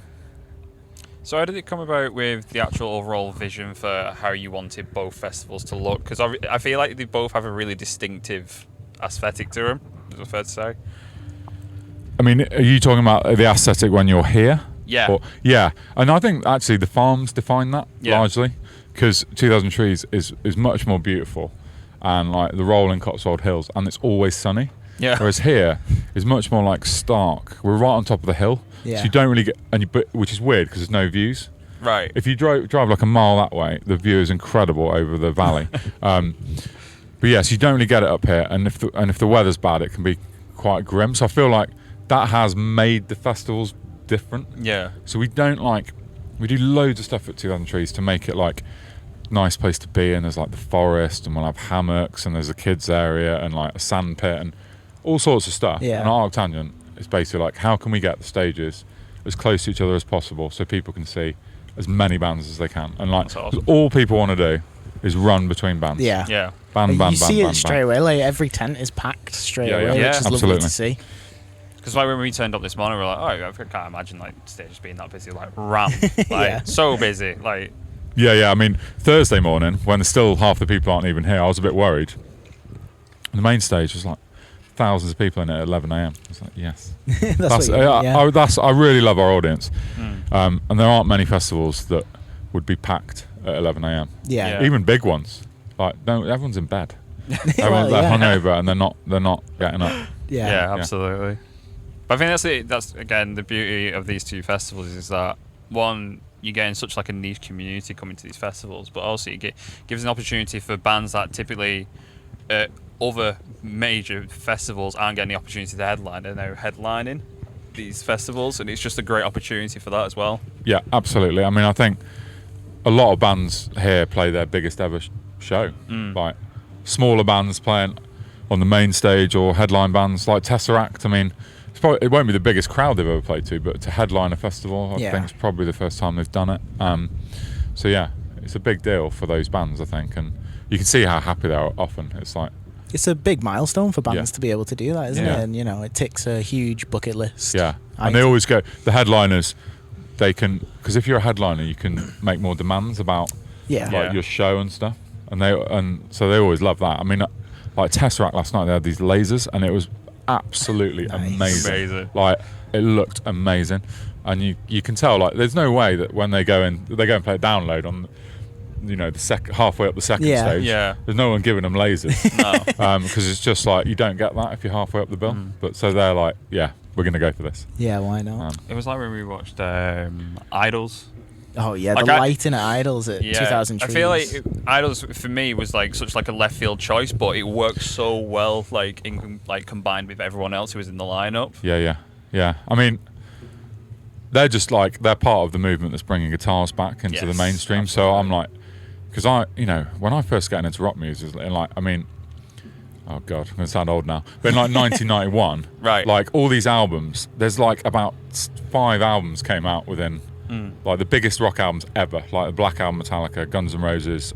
So how did it come about with the actual overall vision for how you wanted both festivals to look? Because I feel like they both have a really distinctive aesthetic to them. Is it fair to say? I mean, are you talking about the aesthetic when you're here? Yeah. Yeah, and I think actually the farms define that largely, because 2000 Trees is much more beautiful, and like the rolling Cotswold Hills, and it's always sunny. Yeah. Whereas here is much more like stark. We're right on top of the hill, so you don't really get which is weird because there's no views. Right. If you drive like a mile that way, the view is incredible over the valley. But yes, you don't really get it up here, and if the weather's bad, it can be quite grim. So I feel like that has made the festivals different. Yeah. So we do loads of stuff at 2000 Trees to make it like nice place to be in. There's like the forest, and we'll have hammocks, and there's a kids area, and like a sand pit, and all sorts of stuff. Yeah. And ArcTanGent is basically like, how can we get the stages as close to each other as possible so people can see as many bands as they can, and like awesome. all people want to do is run between bands. Yeah. Band. You see it straight away. Like every tent is packed straight away, which is lovely to see. Because like when we turned up this morning, we were like, oh, I can't imagine like stages being that busy, like rammed, like so busy, like. Yeah. I mean, Thursday morning when still half the people aren't even here, I was a bit worried. The main stage was like thousands of people in it at 11 a.m. It's like, yes. I really love our audience. And there aren't many festivals that would be packed at 11 a.m. Yeah. Even big ones. Like, no, everyone's in bed. Everyone's hungover and they're not getting up. Yeah, absolutely. But I think that's again the beauty of these two festivals is that one, you're getting such like a niche community coming to these festivals, but also gives an opportunity for bands that typically other major festivals aren't getting the opportunity to headline, and they're headlining these festivals, and it's just a great opportunity for that as well. Yeah, absolutely. I mean, I think a lot of bands here play their biggest ever show. Like smaller bands playing on the main stage, or headline bands like Tesseract. I mean, it won't be the biggest crowd they've ever played to, but to headline a festival, I think it's probably the first time they've done it. So yeah, it's a big deal for those bands, I think, and you can see how happy they are often. It's like, it's a big milestone for bands to be able to do that, isn't it? And it ticks a huge bucket list. Yeah, and they always go, the headliners, they can, because if you're a headliner, you can make more demands about your show and stuff, and so they always love that. I mean, like Tesseract last night, they had these lasers, and it was absolutely amazing. Like, it looked amazing, and you can tell, like, there's no way that when they go and play a download on, the halfway up the second stage, there's no one giving them lasers. Because it's just like, you don't get that if you're halfway up the bill. But so they're like, yeah, we're gonna go for this. Yeah, why not? It was like when we watched Idols. Oh yeah, like the lighting at Idols at 2000 Trees. I feel like Idols for me was like such like a left field choice, but it worked so well, like combined with everyone else who was in the lineup. Yeah. I mean, they're just like, they're part of the movement that's bringing guitars back into the mainstream. Absolutely. So I'm like, because when I first got into rock music, like, I mean, oh god, I'm gonna sound old now, but in like 1991, right, like all these albums, there's like about 5 albums came out within. Like the biggest rock albums ever, like the Black Album, Metallica, Guns N' Roses,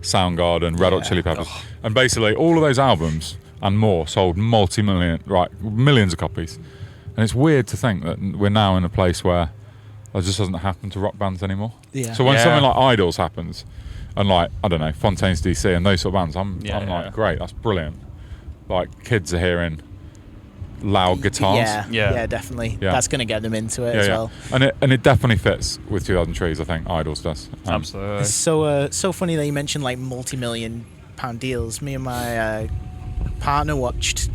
Soundgarden, Red Hot Chili Peppers, and basically all of those albums and more sold millions of copies. And it's weird to think that we're now in a place where that just doesn't happen to rock bands anymore. So when something like Idols happens, and like, I don't know, Fontaine's DC and those sort of bands, I'm like, great, that's brilliant. Like, kids are hearing loud guitars. Yeah, definitely. That's going to get them into it as well. And it definitely fits with 2000 Trees, I think. Idols does. Absolutely. It's so funny that you mentioned like multi-million pound deals. Me and my partner watched,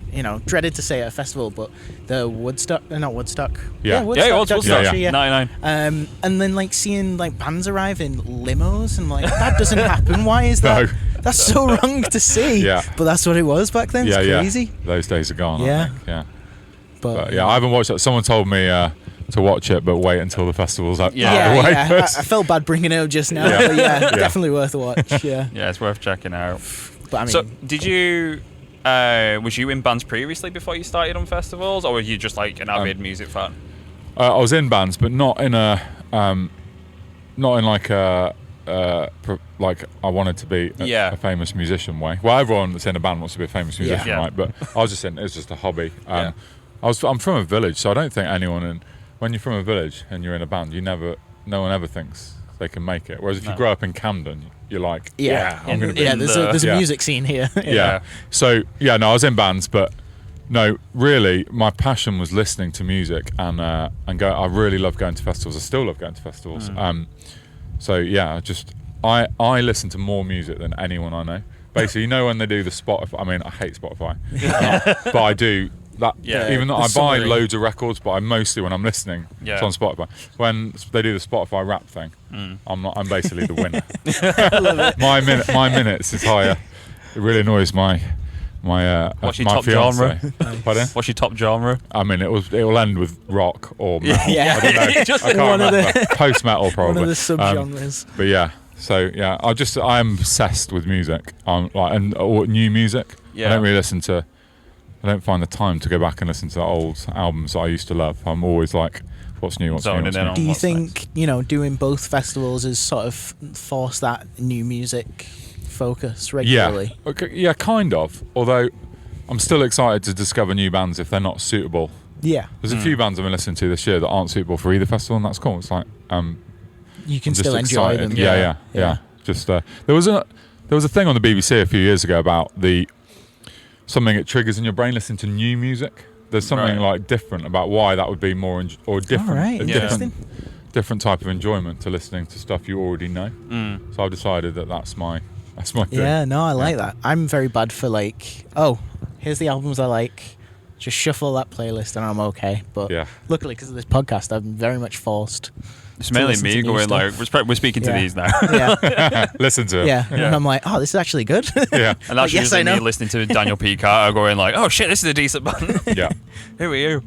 dreaded to say at a festival, but the Woodstock. 99. And then like seeing like bands arrive in limos, and like, that doesn't happen. Why is that? No. That's so wrong to see. But that's what it was back then. It's crazy. Those days are gone. I think. But I haven't watched it. Someone told me to watch it, but wait until the festival's out. I felt bad bringing it up just now, but definitely worth a watch. Yeah, it's worth checking out. But I mean, so did you? Was you in bands previously before you started on festivals, or were you just like an avid music fan? I was in bands, but not in like a. Like I wanted to be a famous musician way. Well, everyone that's in a band wants to be a famous musician, right? But I was just it was just a hobby. I'm from a village, so I don't think anyone. When you're from a village and you're in a band, no one ever thinks they can make it. Whereas if you grow up in Camden, you're like, I'm going to be. There's a music scene here. So I was in bands, but no, really, my passion was listening to music and go. I really love going to festivals. I still love going to festivals. So I listen to more music than anyone I know. Basically, when they do the Spotify. I mean, I hate Spotify, but I do that. Even though I buy loads of records, but I mostly, when I'm listening, it's on Spotify. When they do the Spotify rap thing, I'm basically the winner. I love it. My minutes is higher. It really annoys my what's your my top fiance. genre? Pardon? What's your top genre? I mean, it will end with rock or metal. I don't know. Just I can't remember. Post metal probably. One of the subgenres. But I'm obsessed with music. Or new music. I don't really I don't find the time to go back and listen to old albums that I used to love. I'm always like, what's new? Do you think doing both festivals has sort of forced that new music focus regularly? Yeah, kind of. Although I'm still excited to discover new bands if they're not suitable. Yeah. There's a few bands I've been listening to this year that aren't suitable for either festival, and that's cool. It's like you can still enjoy them. Yeah. Just there was a thing on the BBC a few years ago about the something it triggers in your brain. Listening to new music, there's something like different about why that would be more different type of enjoyment to listening to stuff you already know. So I've decided that's my thing. Yeah, no, I like that. I'm very bad for like, oh, here's the albums I like. Just shuffle that playlist and I'm okay. But luckily, because of this podcast, I'm very much forced. It's mainly me going like, we're speaking to these now. Listen to it. Yeah, and I'm like, oh, this is actually good. And that's usually me listening to Daniel P. Carter going like, oh shit, this is a decent band. Who are you?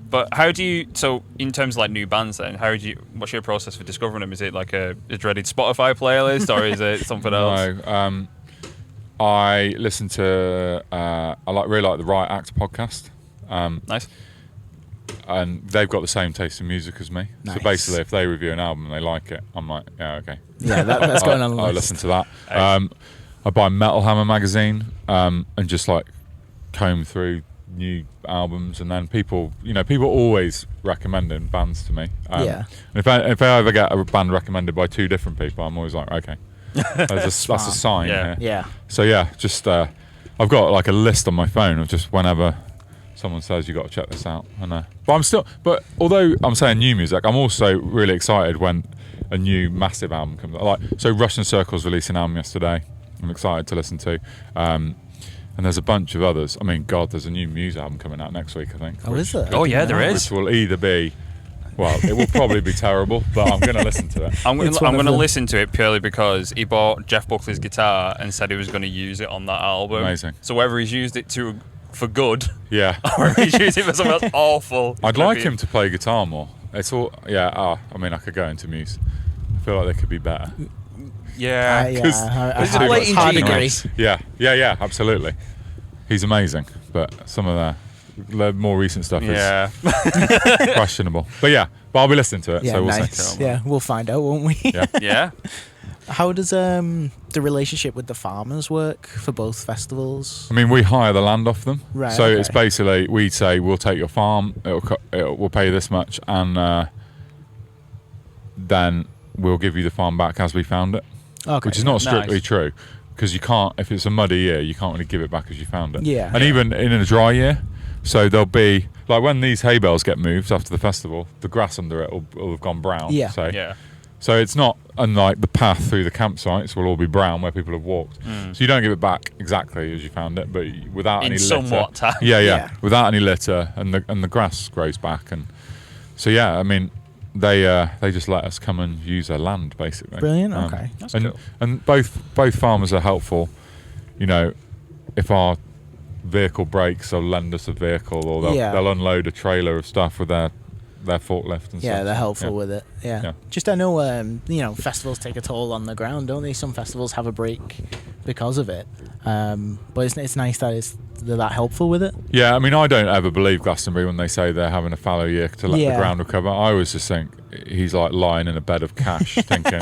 But how do you, so in terms of like new bands then, what's your process for discovering them? Is it like a dreaded Spotify playlist or is it something else? No, I listen to, really like the Riot Act podcast. Nice. And they've got the same taste in music as me. Nice. So basically, if they review an album and they like it, I'm like, yeah, okay. Yeah, that's going on the list. I listen to that. I buy Metal Hammer magazine and just like comb through new albums, and then people always recommending bands to me. And if I ever get a band recommended by two different people, I'm always like, okay, that's a sign. Yeah. So just I've got like a list on my phone of just whenever someone says you got to check this out, and but although I'm saying new music, I'm also really excited when a new massive album comes out. Like, so Russian Circles released an album yesterday. I'm excited to listen to. And there's a bunch of others. I mean, God, there's a new Muse album coming out next week, I think. Oh, is there? Oh, yeah, there is. Which will either be, well, it will probably be terrible, but I'm going to listen to it. I'm going to listen to it purely because he bought Jeff Buckley's guitar and said he was going to use it on that album. Amazing. So whether he's used it for good, or he's used it for something else awful. I'd like him to play guitar more. It's all, I mean, I could go into Muse. I feel like they could be better. Yeah, hard agree. Yeah, absolutely. He's amazing, but some of the more recent stuff is questionable. But I'll be listening to it, so we'll see. Yeah, we'll find out, won't we? Yeah. How does the relationship with the farmers work for both festivals? I mean, we hire the land off them, right? So it's basically we say we'll take your farm, we'll pay you this much, and then we'll give you the farm back as we found it. Okay. Which is not strictly true, because you can't, if it's a muddy year, you can't really give it back as you found it. Yeah. And even in a dry year, so there'll be, like when these hay bales get moved after the festival, the grass under it will have gone brown. Yeah. So it's not unlike the path through the campsites will all be brown where people have walked. So you don't give it back exactly as you found it, but without any litter. Somewhat time. Yeah. Without any litter, and the grass grows back, and so I mean, they just let us come and use their land basically. Brilliant. Okay. That's cool. And both farmers are helpful. You know, if our vehicle breaks, they'll lend us a vehicle, or they'll unload a trailer of stuff with their forklift and stuff. Yeah, they're helpful with it. Yeah. Just I know festivals take a toll on the ground, don't they? Some festivals have a break because of it. But it's nice that they're that helpful with it. Yeah, I mean, I don't ever believe Glastonbury when they say they're having a fallow year to let the ground recover. I always just think he's like lying in a bed of cash, thinking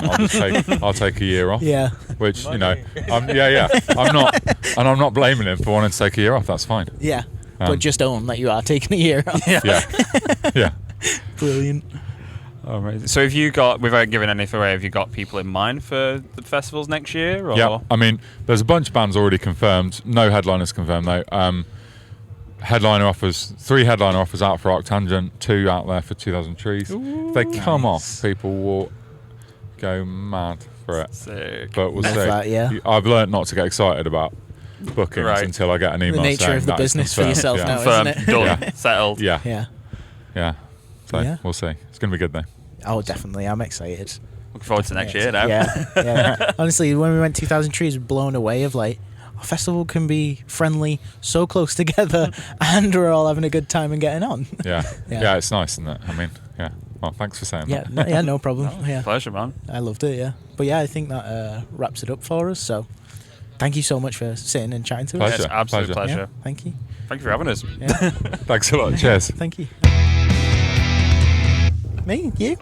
I'll take a year off. Yeah, which I'm not blaming him for wanting to take a year off. That's fine. Yeah, but just own that you are taking a year off. Yeah. Brilliant. All right. So have you got, without giving anything away, have you got people in mind for the festivals next year? Or? Yeah, I mean, there's a bunch of bands already confirmed. No headliners confirmed though. 3 headliner offers out for ArcTanGent, 2 out there for 2000 Trees. Ooh, if they come off, people will go mad for it. Sick. But we'll see. I've learned not to get excited about bookings until I get an email. The nature saying of the business for yourself now, confirmed, isn't it? done, settled. Yeah. So we'll see. It's going to be good though. Oh, definitely. I'm excited. Looking forward to next year now. Yeah. Honestly, when we went 2000 Trees, we were blown away of like, a festival can be friendly, so close together, and we're all having a good time and getting on. Yeah, it's nice, isn't it? I mean, well, thanks for saying that. No problem. Pleasure, man. I loved it, But I think that wraps it up for us, so thank you so much for sitting and chatting to us. Yes, absolute pleasure. Yeah, thank you. Thank you for having us. Yeah. Thanks a lot. Cheers. Thank you. Me? You?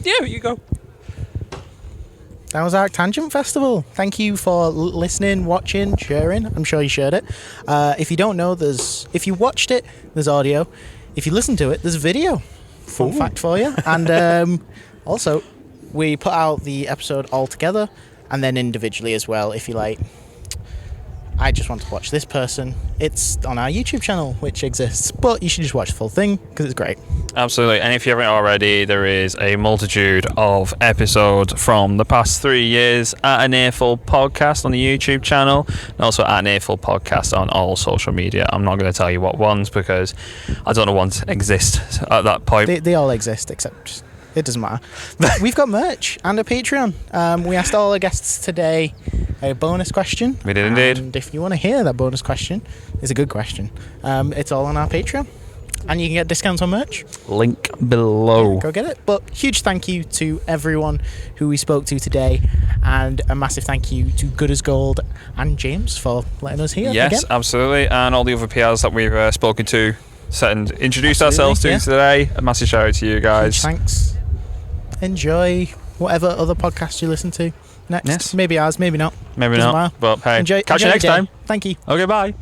Yeah, you go. That was ArcTanGent Festival. Thank you for listening, watching, sharing. I'm sure you shared it. If you don't know, if you watched it, there's audio. If you listen to it, there's video. Fun fact for you. And also, we put out the episode all together and then individually as well, if you like. I just want to watch this person, it's on our YouTube channel, which exists, but you should just watch the full thing because it's great. Absolutely. And if you haven't already, there is a multitude of episodes from the past 3 years at an Earful podcast on the YouTube channel, and also at an Earful podcast on all social media. I'm not going to tell you what ones because I don't know ones exist at that point. They all exist, except it doesn't matter. We've got merch and a Patreon. We asked all our guests today a bonus question. We did indeed. And if you want to hear that bonus question, it's a good question. It's all on our Patreon. And you can get discounts on merch. Link below. Go get it. But huge thank you to everyone who we spoke to today. And a massive thank you to Good as Gold and James for letting us hear Yes, again. Absolutely. And all the other PRs that we've spoken to and introduced ourselves to today. A massive shout out to you guys. Huge thanks. Enjoy whatever other podcast you listen to next. Yes. Maybe ours, maybe not. Maybe Doesn't not. matter. But hey, Enjoy catch you next time. Thank you. Okay, bye.